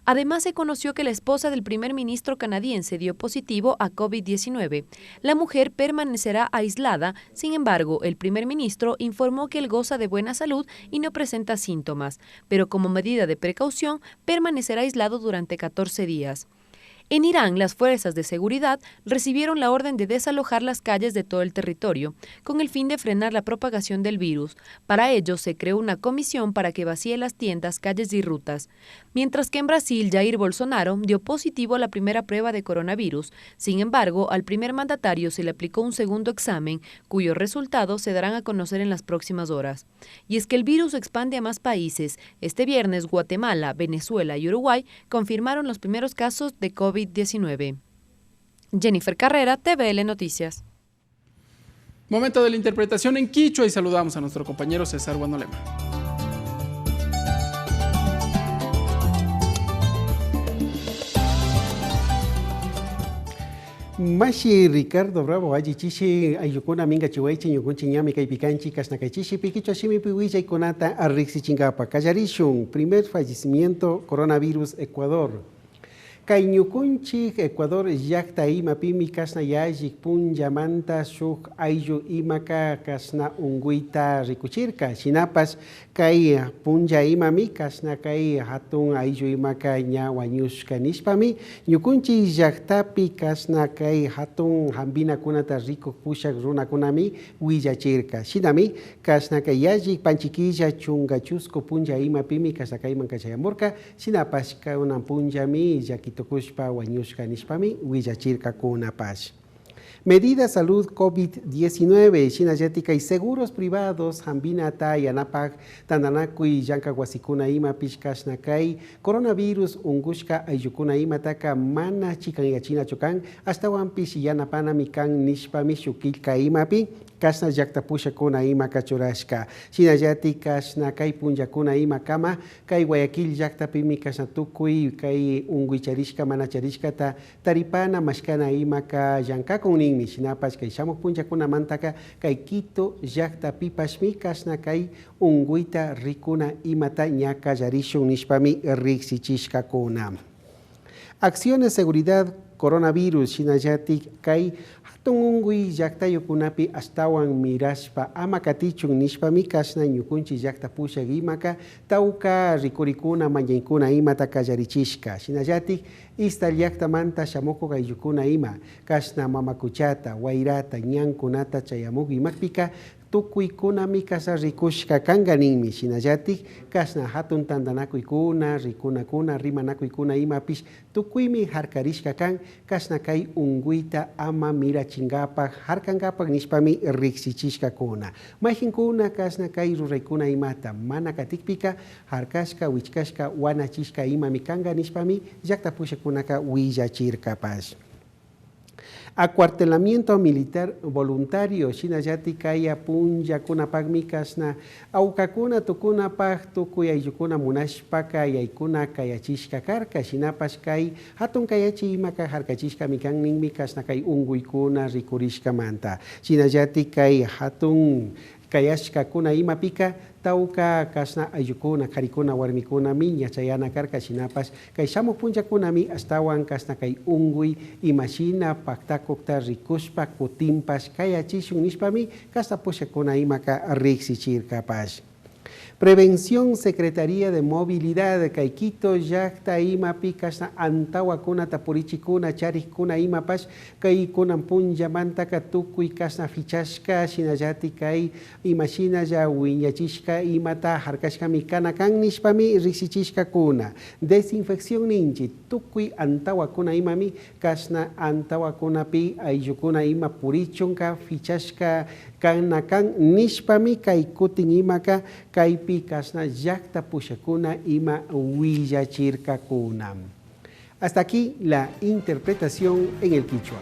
Además, se conoció que la esposa del primer ministro canadiense dio positivo a COVID-19. La mujer permanecerá aislada, sin embargo, el primer ministro informó que él goza de buena salud y no presenta síntomas, pero como medida de precaución, permanecerá aislado durante 14 días. En Irán, las fuerzas de seguridad recibieron la orden de desalojar las calles de todo el territorio, con el fin de frenar la propagación del virus. Para ello, se creó una comisión para que vacíe las tiendas, calles y rutas. Mientras que en Brasil, Jair Bolsonaro dio positivo a la primera prueba de coronavirus. Sin embargo, al primer mandatario se le aplicó un segundo examen, cuyos resultados se darán a conocer en las próximas horas. Y es que el virus se expande a más países. Este viernes, Guatemala, Venezuela y Uruguay confirmaron los primeros casos de COVID-19. Jennifer Carrera, TVL Noticias. Momento de la interpretación en quichua y saludamos a nuestro compañero César Guanolema. Mashi Ricardo Bravo ayichishi ayukuna minga chiwaichi nyukunchi nyami kai picanchi kasnakaichishi piquicho shimi piwilla y conata arrixi chingapa callarishun primer fallecimiento coronavirus Ecuador. Kaiñukunchi Ecuador yakta ima pimi kasna yajik punja manta shuk ayu imaka kasna unguita rikuchirka shinapas kai punja imami kasna kai hatun ayu imaka nya wanyushka nishpami ñukunchi yaktapi kasna kai hatun hambina kunata riku pushak runa kunami willachirka shinami kasna kai yajik panchiquilla chunga chusco punja ima pimi kasna kai mankachayamurka shinapas kai una punja mi yakit Tukushpa Wanyushka Nishpami, Willachirka Kunapash. Medida Salud COVID-19, Shinayática y Seguros Privados, Hambina Tay, Anapak, Tandanakui, Yanka Wasikuna Ima, Pishkashnakai, Coronavirus, Ungushka, Ayukuna Ima, Taka, Mana, Chican y China Chocan, hasta Wampish, Yanapana, Mikan, Nishpami, Shukilka Imapi, Kasna Yakta Pusha Kuna Ima Kachurashka, Shinayática, Shnakai Punja Kuna Ima Kama, Kai Guayaquil Yakta Pimi Kasnatukui, Kai Unguicharishka, Manacharishka, Taripana, Mashkana Ima, Yanka Kuning. Shinapas kay shamuk punja kuna mantaka kay Quito yakta pipashmi kasna kay unguita rikuna imata ñaka yarishun nishpami rixichishka kuna. Acciones de seguridad coronavirus shinayatik kay hatun ungui yakta yukunapi astawan mirashpa amakatichun nishpami kasna ñukunchi yakta pusha gimaka tauka rikurikuna manyaykuna imata kallarichishka shinayatik ista yakta manta shamoko gayukuna ima kasna mamakuchata wairata ñankunata chayamuk imakpika tukuykuna kasa rikushka kanganinmi shinayatik kasna hatun tandanakuykuna rikunakuna rimanakuykuna imapish tukuymi harkarishka kan kasna kay unguita ama mirachingapak harkangapak nishpami riksichishka kuna majinkuna kasna kay ruraykuna imata mana katikpika harkashka wichkashka wanachishka imami kanga nishpami yakta pushakunaka willachirkapash. Acuartelamiento militar voluntario, Shinayati Kaya Punja Kunapagmi Kasna, Aukakuna Tukuna Pag Tukuya Yukuna Munashpaka Yaikuna Kayachishka Karka, Shinapas Kai, Hatun Kayachi Imaka Harkachishka Mikan Ningmi Kasna Kai Unguikuna Rikurishka Manta, Shinayati Kai Hatun Kayashka Kuna Imapika, Tauka kasna ayukuna karikuna warmikuna miña chayana karka shinapas kay shamu punja kunami astawan kasna kay ungui imashina paktakokta rikushpa kutimpas kayachishun nishpami kasta pushakuna imaka rixichirkapash. Prevención Secretaría de Movilidad Kaikito Yakta Ima Pikasna Antawa Kuna Tapurichikuna Charikuna Ima Pash Kai Kunan Punja Mantaka Tukui Kasna Fichashka Shinayati Kai Imashina Ya Winyachishka Imata Harkashka Mikana Kan Nishpami Risichishka Kuna Desinfección Ninchi Tukui Antawa Kuna Imami Kasna Antawa Kuna Pi Ayukuna Ima Purichunka Fichashka Kanakan Nishpami Kai Kutin Imaka Kai Kasna yakta pushakuna ima willachirka kuna. Hasta aquí la interpretación en el quichua.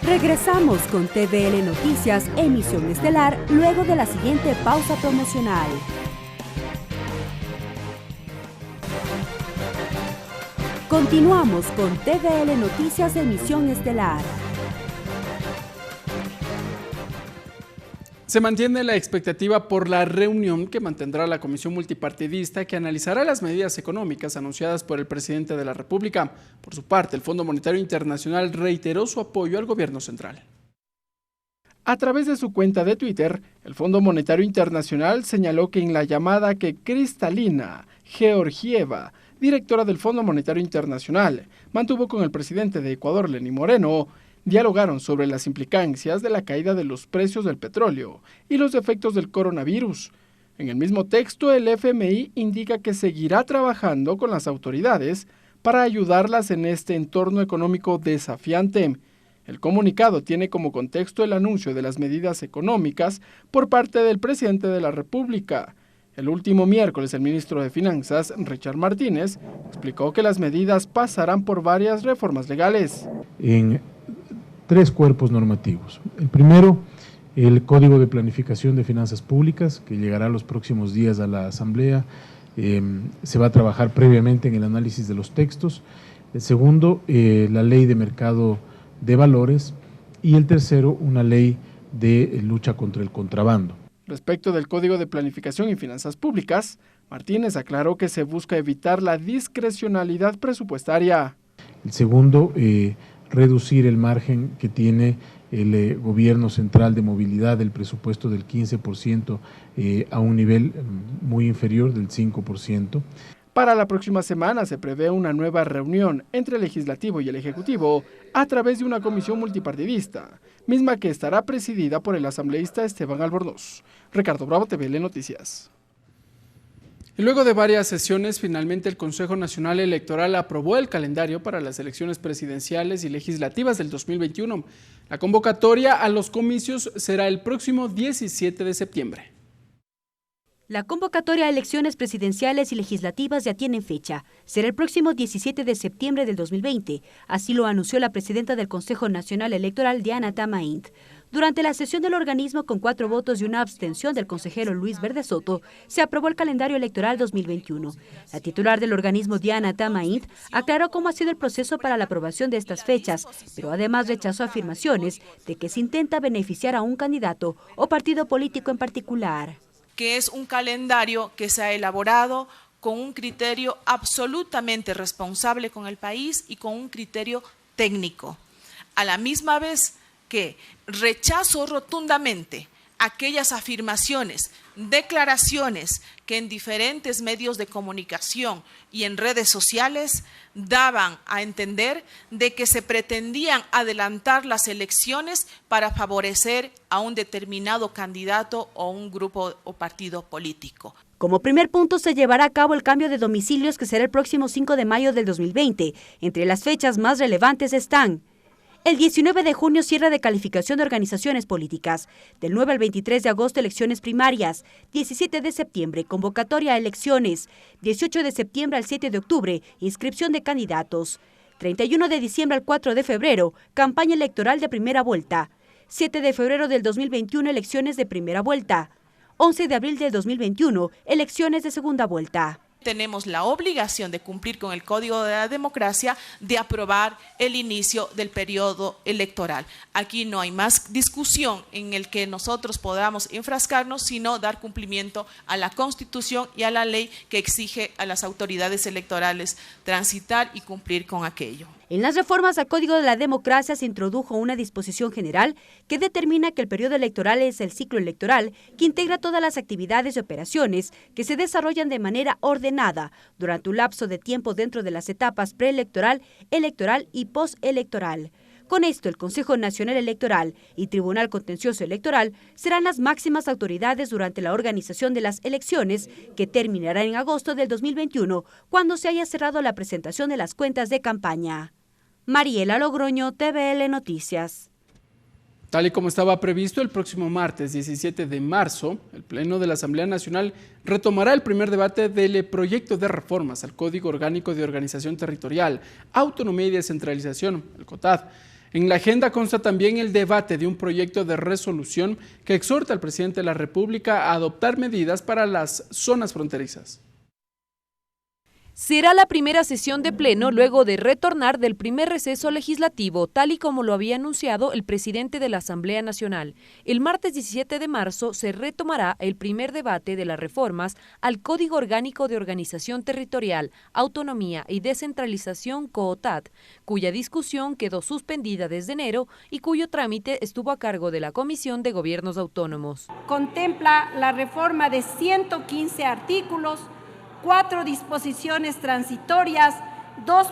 Regresamos con TVL Noticias, emisión estelar, luego de la siguiente pausa promocional. Continuamos con TVL Noticias, emisión estelar. Se mantiene la expectativa por la reunión que mantendrá la Comisión Multipartidista que analizará las medidas económicas anunciadas por el presidente de la República. Por su parte, el Fondo Monetario Internacional reiteró su apoyo al gobierno central. A través de su cuenta de Twitter, el Fondo Monetario Internacional señaló que en la llamada que Kristalina Georgieva, directora del Fondo Monetario Internacional, mantuvo con el presidente de Ecuador, Lenín Moreno, dialogaron sobre las implicancias de la caída de los precios del petróleo y los efectos del coronavirus. En el mismo texto, el FMI indica que seguirá trabajando con las autoridades para ayudarlas en este entorno económico desafiante. El comunicado tiene como contexto el anuncio de las medidas económicas por parte del presidente de la República. El último miércoles, el ministro de Finanzas, Richard Martínez, explicó que las medidas pasarán por varias reformas legales. En 3 cuerpos normativos. El primero, el Código de Planificación de Finanzas Públicas, que llegará los próximos días a la Asamblea. Se va a trabajar previamente en el análisis de los textos. El segundo, la Ley de Mercado de Valores. Y el tercero, una ley de lucha contra el contrabando. Respecto del Código de Planificación y Finanzas Públicas, Martínez aclaró que se busca evitar la discrecionalidad presupuestaria. El segundo, reducir el margen que tiene el gobierno central de movilidad del presupuesto del 15% a un nivel muy inferior del 5%. Para la próxima semana se prevé una nueva reunión entre el Legislativo y el Ejecutivo a través de una comisión multipartidista, misma que estará presidida por el asambleísta Esteban Albornoz. Ricardo Bravo, TVL Noticias. Y luego de varias sesiones, finalmente el Consejo Nacional Electoral aprobó el calendario para las elecciones presidenciales y legislativas del 2021. La convocatoria a los comicios será el próximo 17 de septiembre. La convocatoria a elecciones presidenciales y legislativas ya tiene fecha. Será el próximo 17 de septiembre del 2020. Así lo anunció la presidenta del Consejo Nacional Electoral, Diana Tamaint. Durante la sesión del organismo, con 4 votos y una abstención del consejero Luis Verde Soto, se aprobó el calendario electoral 2021. La titular del organismo, Diana Tamaint, aclaró cómo ha sido el proceso para la aprobación de estas fechas, pero además rechazó afirmaciones de que se intenta beneficiar a un candidato o partido político en particular. Que es un calendario que se ha elaborado con un criterio absolutamente responsable con el país y con un criterio técnico. A la misma vez que rechazo rotundamente aquellas afirmaciones, declaraciones que en diferentes medios de comunicación y en redes sociales daban a entender de que se pretendían adelantar las elecciones para favorecer a un determinado candidato o un grupo o partido político. Como primer punto, se llevará a cabo el cambio de domicilios, que será el próximo 5 de mayo del 2020. Entre las fechas más relevantes están: el 19 de junio, cierre de calificación de organizaciones políticas. Del 9 al 23 de agosto, elecciones primarias. 17 de septiembre, convocatoria a elecciones. 18 de septiembre al 7 de octubre, inscripción de candidatos. 31 de diciembre al 4 de febrero, campaña electoral de primera vuelta. 7 de febrero del 2021, elecciones de primera vuelta. 11 de abril del 2021, elecciones de segunda vuelta. Tenemos la obligación de cumplir con el Código de la Democracia, de aprobar el inicio del periodo electoral. Aquí no hay más discusión en el que nosotros podamos enfrascarnos, sino dar cumplimiento a la Constitución y a la ley que exige a las autoridades electorales transitar y cumplir con aquello. En las reformas al Código de la Democracia se introdujo una disposición general que determina que el periodo electoral es el ciclo electoral que integra todas las actividades y operaciones que se desarrollan de manera ordenada durante un lapso de tiempo dentro de las etapas preelectoral, electoral y postelectoral. Con esto, el Consejo Nacional Electoral y Tribunal Contencioso Electoral serán las máximas autoridades durante la organización de las elecciones, que terminará en agosto del 2021, cuando se haya cerrado la presentación de las cuentas de campaña. Mariela Logroño, TVL Noticias. Tal y como estaba previsto, el próximo martes 17 de marzo, el Pleno de la Asamblea Nacional retomará el primer debate del proyecto de reformas al Código Orgánico de Organización Territorial, Autonomía y Descentralización, el COTAD. En la agenda consta también el debate de un proyecto de resolución que exhorta al presidente de la República a adoptar medidas para las zonas fronterizas. Será la primera sesión de pleno luego de retornar del primer receso legislativo, tal y como lo había anunciado el presidente de la Asamblea Nacional. El martes 17 de marzo se retomará el primer debate de las reformas al Código Orgánico de Organización Territorial, Autonomía y Descentralización COOTAD, cuya discusión quedó suspendida desde enero y cuyo trámite estuvo a cargo de la Comisión de Gobiernos Autónomos. Contempla la reforma de 115 artículos, 4 disposiciones transitorias, 2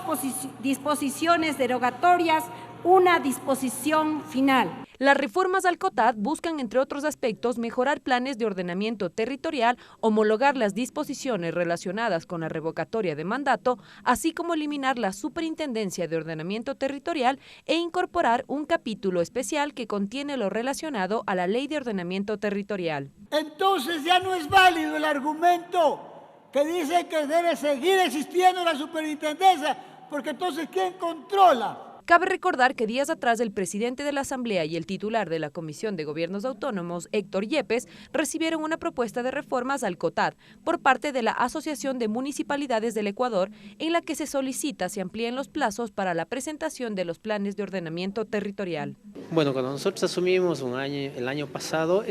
disposiciones derogatorias, 1 disposición final. Las reformas al COOTAD buscan, entre otros aspectos, mejorar planes de ordenamiento territorial, homologar las disposiciones relacionadas con la revocatoria de mandato, así como eliminar la Superintendencia de Ordenamiento Territorial e incorporar un capítulo especial que contiene lo relacionado a la Ley de Ordenamiento Territorial. Entonces ya no es válido el argumento que dice que debe seguir existiendo la superintendencia, porque entonces ¿quién controla? Cabe recordar que días atrás el presidente de la Asamblea y el titular de la Comisión de Gobiernos Autónomos, Héctor Yepes, recibieron una propuesta de reformas al COOTAD por parte de la Asociación de Municipalidades del Ecuador, en la que se solicita se amplíen los plazos para la presentación de los planes de ordenamiento territorial. Bueno, cuando nosotros asumimos el año pasado,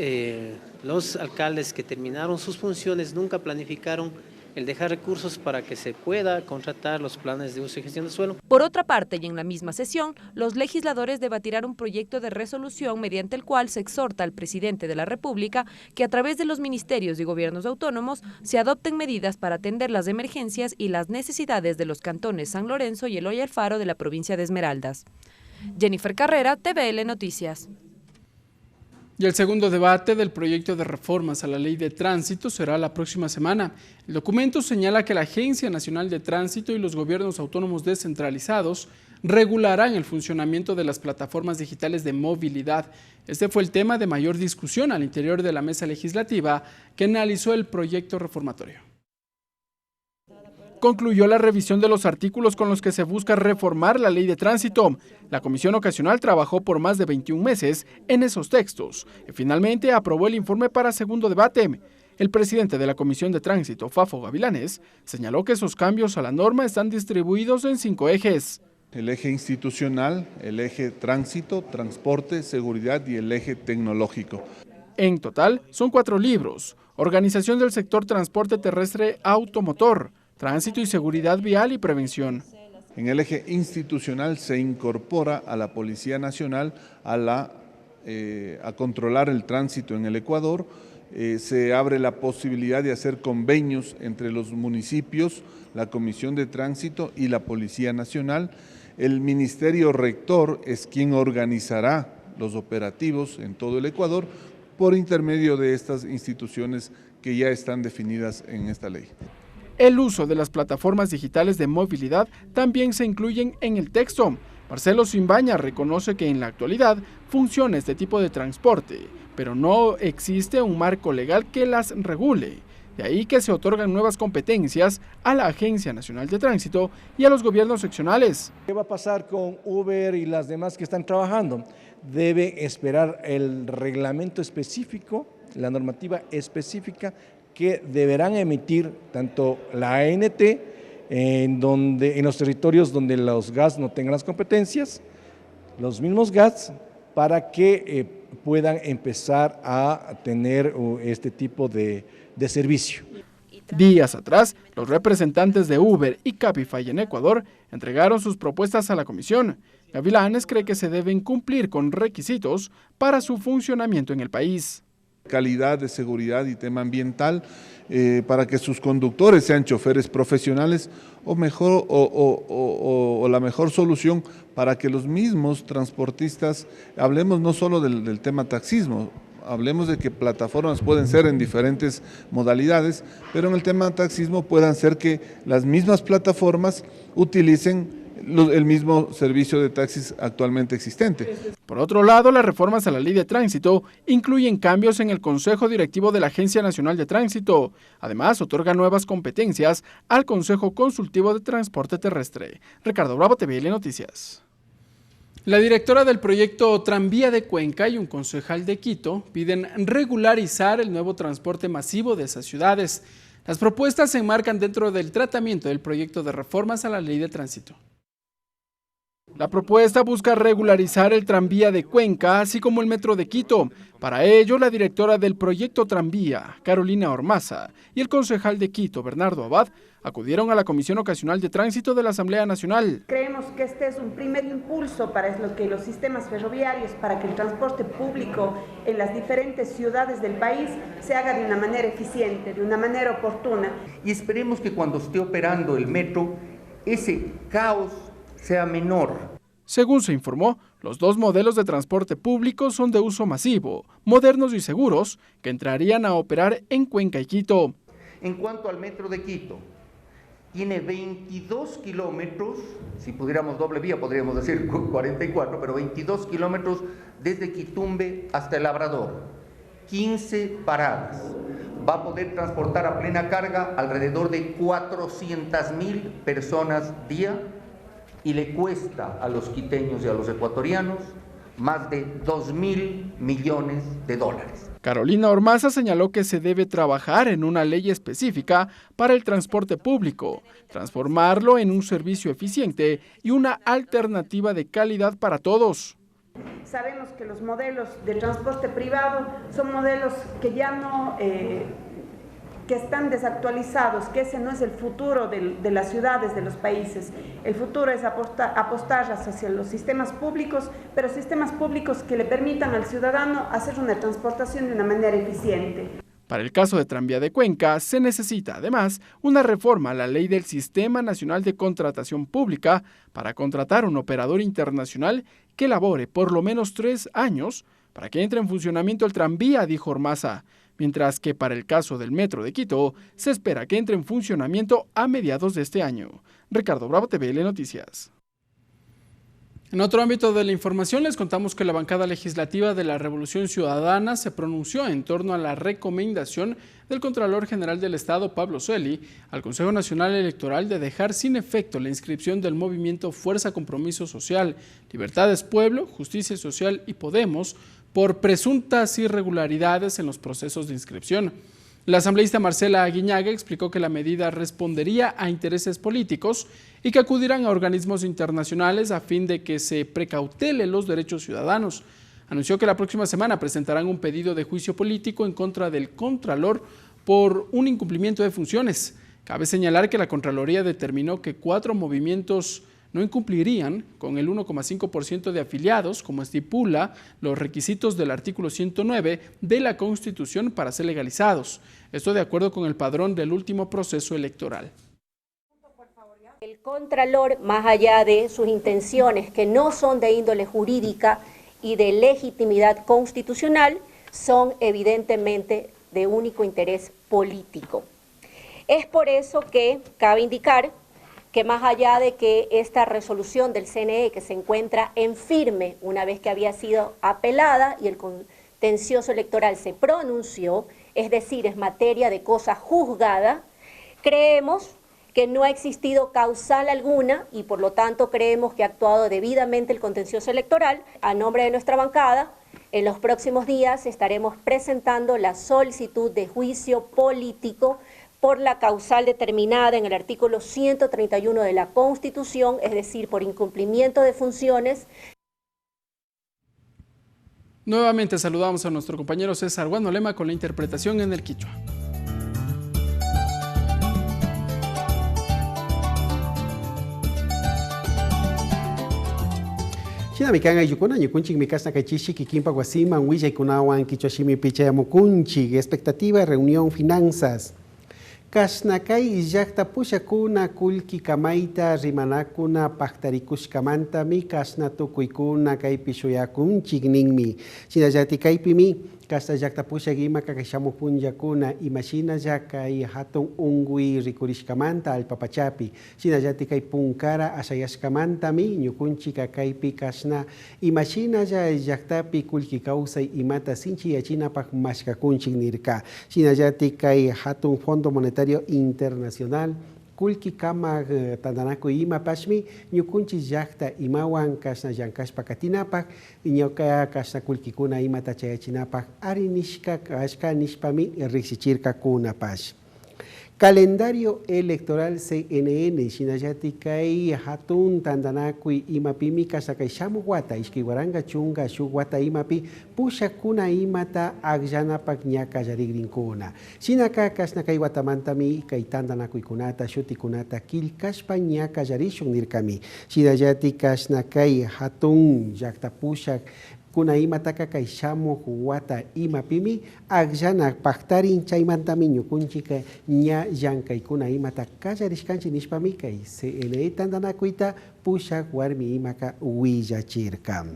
los alcaldes que terminaron sus funciones nunca planificaron el dejar recursos para que se pueda contratar los planes de uso y gestión de suelo. Por otra parte, y en la misma sesión, los legisladores debatirán un proyecto de resolución mediante el cual se exhorta al presidente de la República que a través de los ministerios y gobiernos autónomos se adopten medidas para atender las emergencias y las necesidades de los cantones San Lorenzo y Eloy Alfaro de la provincia de Esmeraldas. Jennifer Carrera, TVL Noticias. Y el segundo debate del proyecto de reformas a la Ley de Tránsito será la próxima semana. El documento señala que la Agencia Nacional de Tránsito y los gobiernos autónomos descentralizados regularán el funcionamiento de las plataformas digitales de movilidad. Este fue el tema de mayor discusión al interior de la mesa legislativa que analizó el proyecto reformatorio. Concluyó la revisión de los artículos con los que se busca reformar la Ley de Tránsito. La Comisión Ocasional trabajó por más de 21 meses en esos textos y finalmente aprobó el informe para segundo debate. El presidente de la Comisión de Tránsito, Fafo Gavilanes, señaló que esos cambios a la norma están distribuidos en 5 ejes. El eje institucional, el eje tránsito, transporte, seguridad y el eje tecnológico. En total son 4 libros: Organización del sector transporte terrestre automotor, Tránsito y seguridad vial y prevención. En el eje institucional se incorpora a la Policía Nacional a controlar el tránsito en el Ecuador. Se abre la posibilidad de hacer convenios entre los municipios, la Comisión de Tránsito y la Policía Nacional. El Ministerio Rector es quien organizará los operativos en todo el Ecuador por intermedio de estas instituciones que ya están definidas en esta ley. El uso de las plataformas digitales de movilidad también se incluyen en el texto. Marcelo Simbaña reconoce que en la actualidad funciona este tipo de transporte, pero no existe un marco legal que las regule. De ahí que se otorgan nuevas competencias a la Agencia Nacional de Tránsito y a los gobiernos seccionales. ¿Qué va a pasar con Uber y las demás que están trabajando? Debe esperar el reglamento específico, la normativa específica que deberán emitir tanto la ANT en los territorios donde los GATS no tengan las competencias, los mismos GATS, para que puedan empezar a tener este tipo de servicio. Días atrás, los representantes de Uber y Cabify en Ecuador entregaron sus propuestas a la comisión. Gavilanes cree que se deben cumplir con requisitos para su funcionamiento en el país. Calidad de seguridad y tema ambiental, para que sus conductores sean choferes profesionales o la mejor solución para que los mismos transportistas, hablemos no solo del tema taxismo, hablemos de que plataformas pueden ser en diferentes modalidades, pero en el tema taxismo puedan ser que las mismas plataformas utilicen el mismo servicio de taxis actualmente existente. Por otro lado, las reformas a la Ley de Tránsito incluyen cambios en el Consejo Directivo de la Agencia Nacional de Tránsito. Además, otorga nuevas competencias al Consejo Consultivo de Transporte Terrestre. Ricardo Bravo, TVL Noticias. La directora del proyecto Tranvía de Cuenca y un concejal de Quito piden regularizar el nuevo transporte masivo de esas ciudades. Las propuestas se enmarcan dentro del tratamiento del proyecto de reformas a la Ley de Tránsito. La propuesta busca regularizar el tranvía de Cuenca, así como el metro de Quito. Para ello, la directora del proyecto Tranvía, Carolina Ormaza, y el concejal de Quito, Bernardo Abad, acudieron a la Comisión Ocasional de Tránsito de la Asamblea Nacional. Creemos que este es un primer impulso para lo que los sistemas ferroviarios, para que el transporte público en las diferentes ciudades del país se haga de una manera eficiente, de una manera oportuna. Y esperemos que cuando esté operando el metro, ese caos sea menor. Según se informó, los dos modelos de transporte público son de uso masivo, modernos y seguros, que entrarían a operar en Cuenca y Quito. En cuanto al metro de Quito, tiene 22 kilómetros, si pudiéramos doble vía podríamos decir 44, pero 22 kilómetros desde Quitumbe hasta El Labrador, 15 paradas. Va a poder transportar a plena carga alrededor de 400.000 personas día, y le cuesta a los quiteños y a los ecuatorianos más de 2.000 millones de dólares. Carolina Ormaza señaló que se debe trabajar en una ley específica para el transporte público, transformarlo en un servicio eficiente y una alternativa de calidad para todos. Sabemos que los modelos de transporte privado son modelos que ya no... que están desactualizados, que ese no es el futuro de las ciudades, de los países. El futuro es apostar hacia los sistemas públicos, pero sistemas públicos que le permitan al ciudadano hacer una transportación de una manera eficiente. Para el caso de Tranvía de Cuenca, se necesita además una reforma a la ley del Sistema Nacional de Contratación Pública para contratar un operador internacional que labore por lo menos 3 años para que entre en funcionamiento el tranvía, dijo Ormaza. Mientras que para el caso del metro de Quito, se espera que entre en funcionamiento a mediados de este año. Ricardo Bravo, TVL Noticias. En otro ámbito de la información, les contamos que la bancada legislativa de la Revolución Ciudadana se pronunció en torno a la recomendación del Contralor General del Estado, Pablo Celi, al Consejo Nacional Electoral de dejar sin efecto la inscripción del movimiento Fuerza Compromiso Social, Libertades Pueblo, Justicia Social y Podemos, por presuntas irregularidades en los procesos de inscripción. La asambleísta Marcela Aguiñaga explicó que la medida respondería a intereses políticos y que acudirán a organismos internacionales a fin de que se precautele los derechos ciudadanos. Anunció que la próxima semana presentarán un pedido de juicio político en contra del Contralor por un incumplimiento de funciones. Cabe señalar que la Contraloría determinó que 4 movimientos no incumplirían con el 1,5% de afiliados, como estipula los requisitos del artículo 109 de la Constitución para ser legalizados. Esto de acuerdo con el padrón del último proceso electoral. El Contralor, más allá de sus intenciones que no son de índole jurídica y de legitimidad constitucional, son evidentemente de único interés político. Es por eso que cabe indicar que más allá de que esta resolución del CNE, que se encuentra en firme una vez que había sido apelada y el contencioso electoral se pronunció, es decir, es materia de cosa juzgada, creemos que no ha existido causal alguna y por lo tanto creemos que ha actuado debidamente el contencioso electoral. A nombre de nuestra bancada, en los próximos días estaremos presentando la solicitud de juicio político por la causal determinada en el artículo 131 de la Constitución, es decir, por incumplimiento de funciones. Nuevamente saludamos a nuestro compañero César Guanolema con la interpretación en el quichua. China mikanga yukuna yukunchik mikasna kachishi kikimpa guasima huilla kunawan kichoshimi pichayamukunchik expectativa reunión finanzas. Kashnakay llaqta pushakuna kulki kamaita rimanakuna paktarikushkamantami kashna tukuykuna kaypi shuyakunchik ninmi. Shinallati kaypimi kashna llaqta pushagima kakashamupunllakuna imashinalla kay hatun unguy rikurishkamanta alpapachapi. Shinallati kay punkara ashayashkamantami ñukunchika kaypi kashna imashinalla llaqtapi kulki kawsay imata sinchiyachinapaq mashkakunchik nirka. Shinallati kay hatun Fondo Monetario Internacional kulki kama tandanaku ima pashmi ñukunchi llaqta imawan kashna llankashpa katinapaq ñawka kashna kulkikuna imata chayachinapaq ari nishka kashka nishpami riksichirka kunapash. Calendario electoral CNN, Shinayatikai, Hatun, Tandanakui, Imapimi, Kasakai, Shamuguata, Iskiwaranga Chunga, Shuguata Imapi, Pushakuna Imata, Agjanapak, Nyaka, Jarigrinkuna. Shinaka, Kasnakai, Watamantami, Kaitandanakui Kunata, Shutikunata, Kilkashpa, Nyaka, Jarishun Nirkami. Shinayati, Kasnakai, Hatun, Jakta Pushak, kuna imataka kay shamu huwata imapimi agjana paktarin chaymantami ñukunchika ña llankay kuna imata kallarishkanchi nishpami kay CNE tandanakuita pushak warmi imaka willachirka.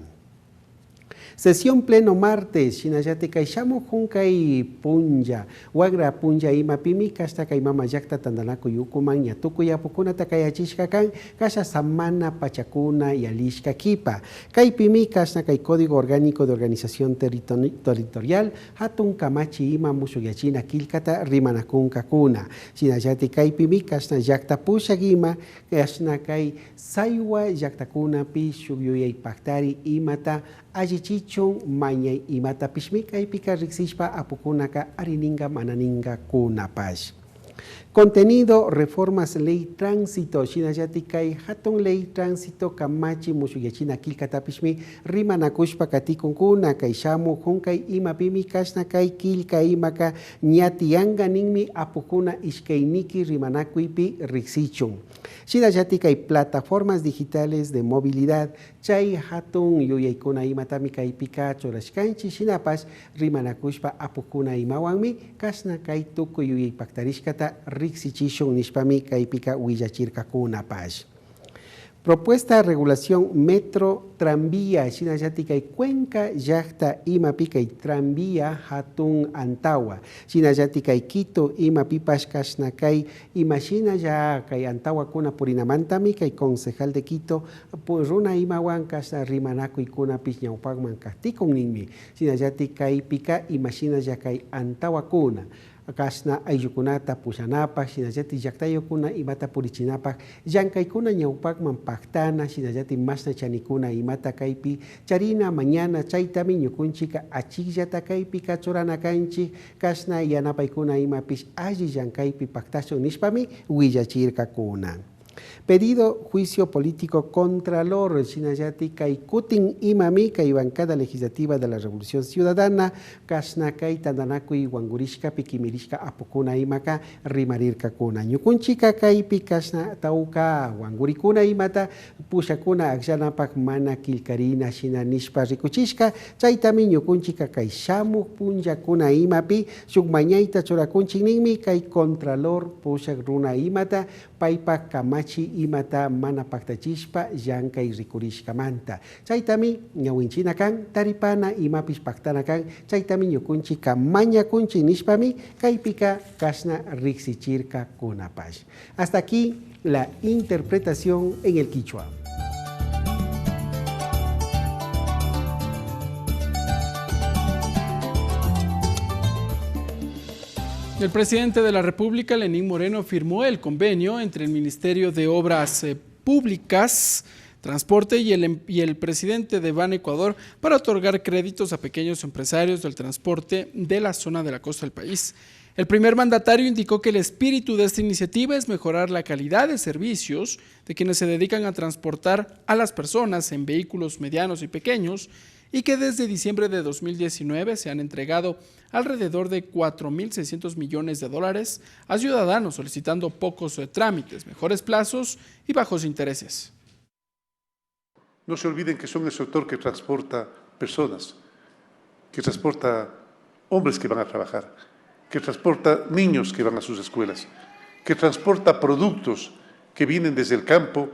Sesión pleno martes, Shinayati kay shamu hunkay punja, wagra punja imapimi kasta kay mama yakta tandanaku yukuman ñatukuya pukunata kay achishka kan, kasha samana pachakuna yalishka kipa. Kay pimi kasta kay Código Orgánico de Organización Territorial, hatun kamachi ima musuyachina kilkata rimanakun kuna. Shinayati kay pimi kasta yakta pushagima, kasta kay saywa yakta kuna pi shubyuyay paktari imata Ajichichon mañay imata pishmika y pica rixishpa apukunaka arininga mananinga kunapash. Contenido, reformas ley tránsito, Shinayatikay, hatun ley tránsito, kamachi, mushuyachina, kilkatapishmi, rimanakushpa katikunkuna, kaishamu, hunkay, imapimi, kashnakay, kilka, imaka, ñatianga, ninmi, apukuna, ishkainiki, rimanakuipi, rixichun. Shinayatikay, plataformas digitales de movilidad, chay, hatun, yuyaykuna, imatami, kaipika, chorashkanchi, shinapas, rimanakushpa, apukuna, imawanmi, kashnakay, tuku, yuyaypaktarishkata, rixichishon nishpami kaipika willachirka kunapash. Propuesta de regulación metro tranvía, Shinayatika y Cuenca, Yachta, Imapika y tranvía, Hatun, Antawa. Shinayatika y Quito, Imapipash, Kashnakay, Imashina ya Kay Antawa Kuna Purinamantami, y concejal de Quito, Runa Imawan, Kasna Rimanaku y Kuna Piñaupagman, Kastikon Nimi. Shinayatika y Pika, Imashina ya Kay Antawa Kuna. Kasna ayukunata pushanapa, Shinayati yaktayokuna imata purichinapa, yankaykuna ñawpakman paktana, Shinayati masna chanikuna imata kaypi, charina mañana chaytami ñukunchika achillata kaypi kachurana kanchi, kasna yanapaykuna imapish alli yankaypi paktacho nishpami willachirka kuna. Pedido juicio político contralor, Shinayati kay kutin imami kay bancada legislativa de la Revolución Ciudadana, kasnakay tandanakuy wangurishka pikimirishka apukuna imaka rimarirka kuna. Ñukunchika kaypi kasna tauka wangurikuna imata pushakuna akshanapak mana kilkarina shina nishpa rikuchishka, chaytami ñukunchika kay shamuk punjakuna imapi shukmañayta churakunchikninmi kay contralor pushak runa imata paypak kamachi imata mana paktachishpa llankay rikurishkamanta. Chaytami ñawinchina kan taripana imapis paktana kan chaytami ñukunchika mañakunchi nishpami kaypika kasna rixichirka kunapash. Hasta aquí la interpretación en el quichua. El presidente de la República, Lenín Moreno, firmó el convenio entre el Ministerio de Obras Públicas, Transporte y el presidente de Banecuador para otorgar créditos a pequeños empresarios del transporte de la zona de la costa del país. El primer mandatario indicó que el espíritu de esta iniciativa es mejorar la calidad de servicios de quienes se dedican a transportar a las personas en vehículos medianos y pequeños, y que desde diciembre de 2019 se han entregado alrededor de 4.600 millones de dólares a ciudadanos solicitando pocos trámites, mejores plazos y bajos intereses. No se olviden que son el sector que transporta personas, que transporta hombres que van a trabajar, que transporta niños que van a sus escuelas, que transporta productos que vienen desde el campo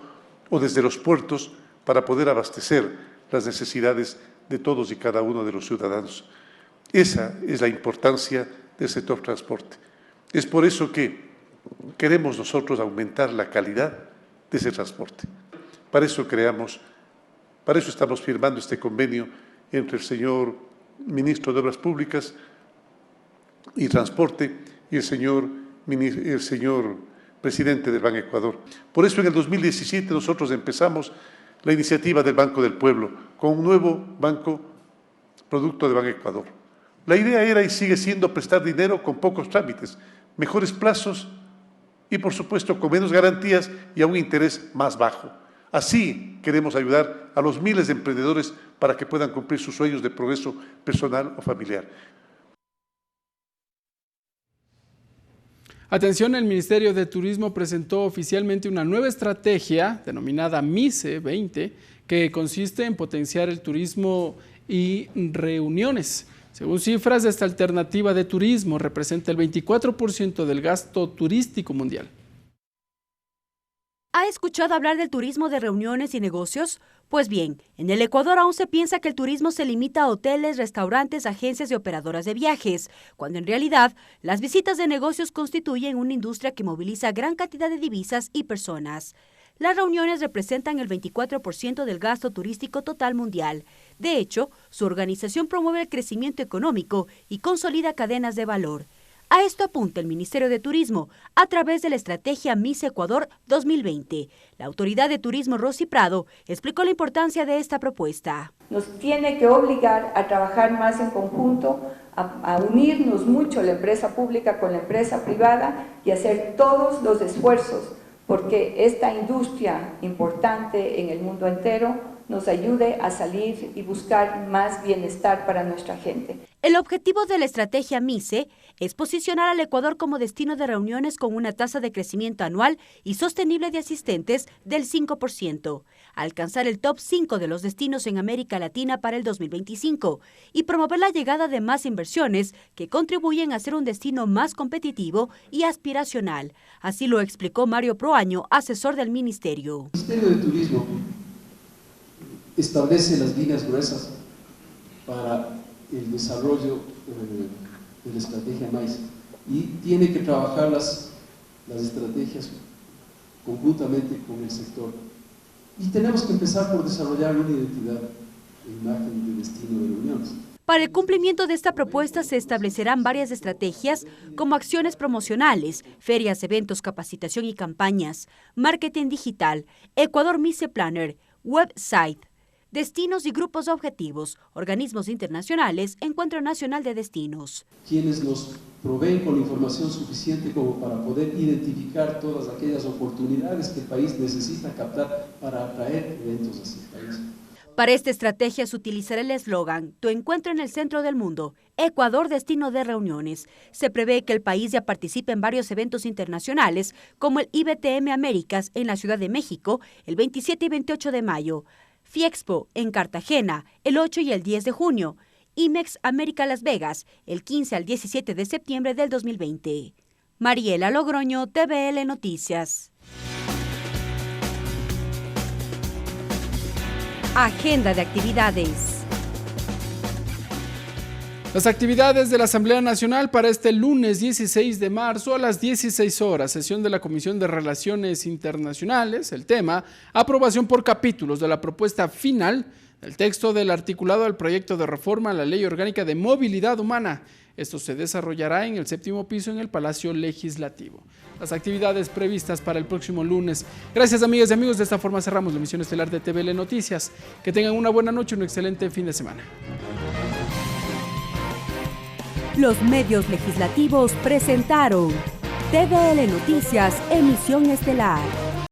o desde los puertos para poder abastecer las necesidades de todos y cada uno de los ciudadanos. Esa es la importancia del sector transporte. Es por eso que queremos nosotros aumentar la calidad de ese transporte. Para eso estamos firmando este convenio entre el señor Ministro de Obras Públicas y Transporte y el señor Presidente del Banecuador. Por eso en el 2017 nosotros empezamos la iniciativa del Banco del Pueblo, con un nuevo banco producto de Banecuador. La idea era y sigue siendo prestar dinero con pocos trámites, mejores plazos y por supuesto con menos garantías y a un interés más bajo. Así queremos ayudar a los miles de emprendedores para que puedan cumplir sus sueños de progreso personal o familiar. Atención, el Ministerio de Turismo presentó oficialmente una nueva estrategia denominada MICE 20, que consiste en potenciar el turismo y reuniones. Según cifras, esta alternativa de turismo representa el 24% del gasto turístico mundial. ¿Ha escuchado hablar del turismo de reuniones y negocios? Pues bien, en el Ecuador aún se piensa que el turismo se limita a hoteles, restaurantes, agencias y operadoras de viajes, cuando en realidad las visitas de negocios constituyen una industria que moviliza gran cantidad de divisas y personas. Las reuniones representan el 24% del gasto turístico total mundial. De hecho, su organización promueve el crecimiento económico y consolida cadenas de valor. A esto apunta el Ministerio de Turismo a través de la estrategia MICE Ecuador 2020. La autoridad de turismo Rosy Prado explicó la importancia de esta propuesta. Nos tiene que obligar a trabajar más en conjunto, a unirnos mucho la empresa pública con la empresa privada y hacer todos los esfuerzos porque esta industria importante en el mundo entero nos ayude a salir y buscar más bienestar para nuestra gente. El objetivo de la estrategia MICE es posicionar al Ecuador como destino de reuniones con una tasa de crecimiento anual y sostenible de asistentes del 5%, alcanzar el top 5 de los destinos en América Latina para el 2025 y promover la llegada de más inversiones que contribuyen a ser un destino más competitivo y aspiracional. Así lo explicó Mario Proaño, asesor del Ministerio. El Ministerio de Turismo establece las líneas gruesas para el desarrollo de la estrategia MICE y tiene que trabajar las estrategias conjuntamente con el sector. Y tenemos que empezar por desarrollar una identidad e imagen de destino de reuniones. Para el cumplimiento de esta propuesta se establecerán varias estrategias como acciones promocionales, ferias, eventos, capacitación y campañas, marketing digital, Ecuador MICE Planner, website, destinos y grupos objetivos, organismos internacionales, Encuentro Nacional de Destinos. Quienes nos proveen con información suficiente como para poder identificar todas aquellas oportunidades que el país necesita captar para atraer eventos hacia el país. Para esta estrategia se utilizará el eslogan Tu encuentro en el centro del mundo, Ecuador destino de reuniones. Se prevé que el país ya participe en varios eventos internacionales como el IBTM Américas en la Ciudad de México el 27 y 28 de mayo, Fiexpo en Cartagena el 8 y el 10 de junio, IMEX América Las Vegas el 15 al 17 de septiembre del 2020. Mariela Logroño, TVL Noticias. Agenda de actividades. Las actividades de la Asamblea Nacional para este lunes 16 de marzo a las 16 horas, sesión de la Comisión de Relaciones Internacionales, el tema, aprobación por capítulos de la propuesta final del texto del articulado del proyecto de reforma a la Ley Orgánica de Movilidad Humana. Esto se desarrollará en el 7º piso en el Palacio Legislativo. Las actividades previstas para el próximo lunes. Gracias, amigas y amigos. De esta forma cerramos la emisión estelar de TVL Noticias. Que tengan una buena noche y un excelente fin de semana. Los medios legislativos presentaron TVL Noticias, emisión estelar.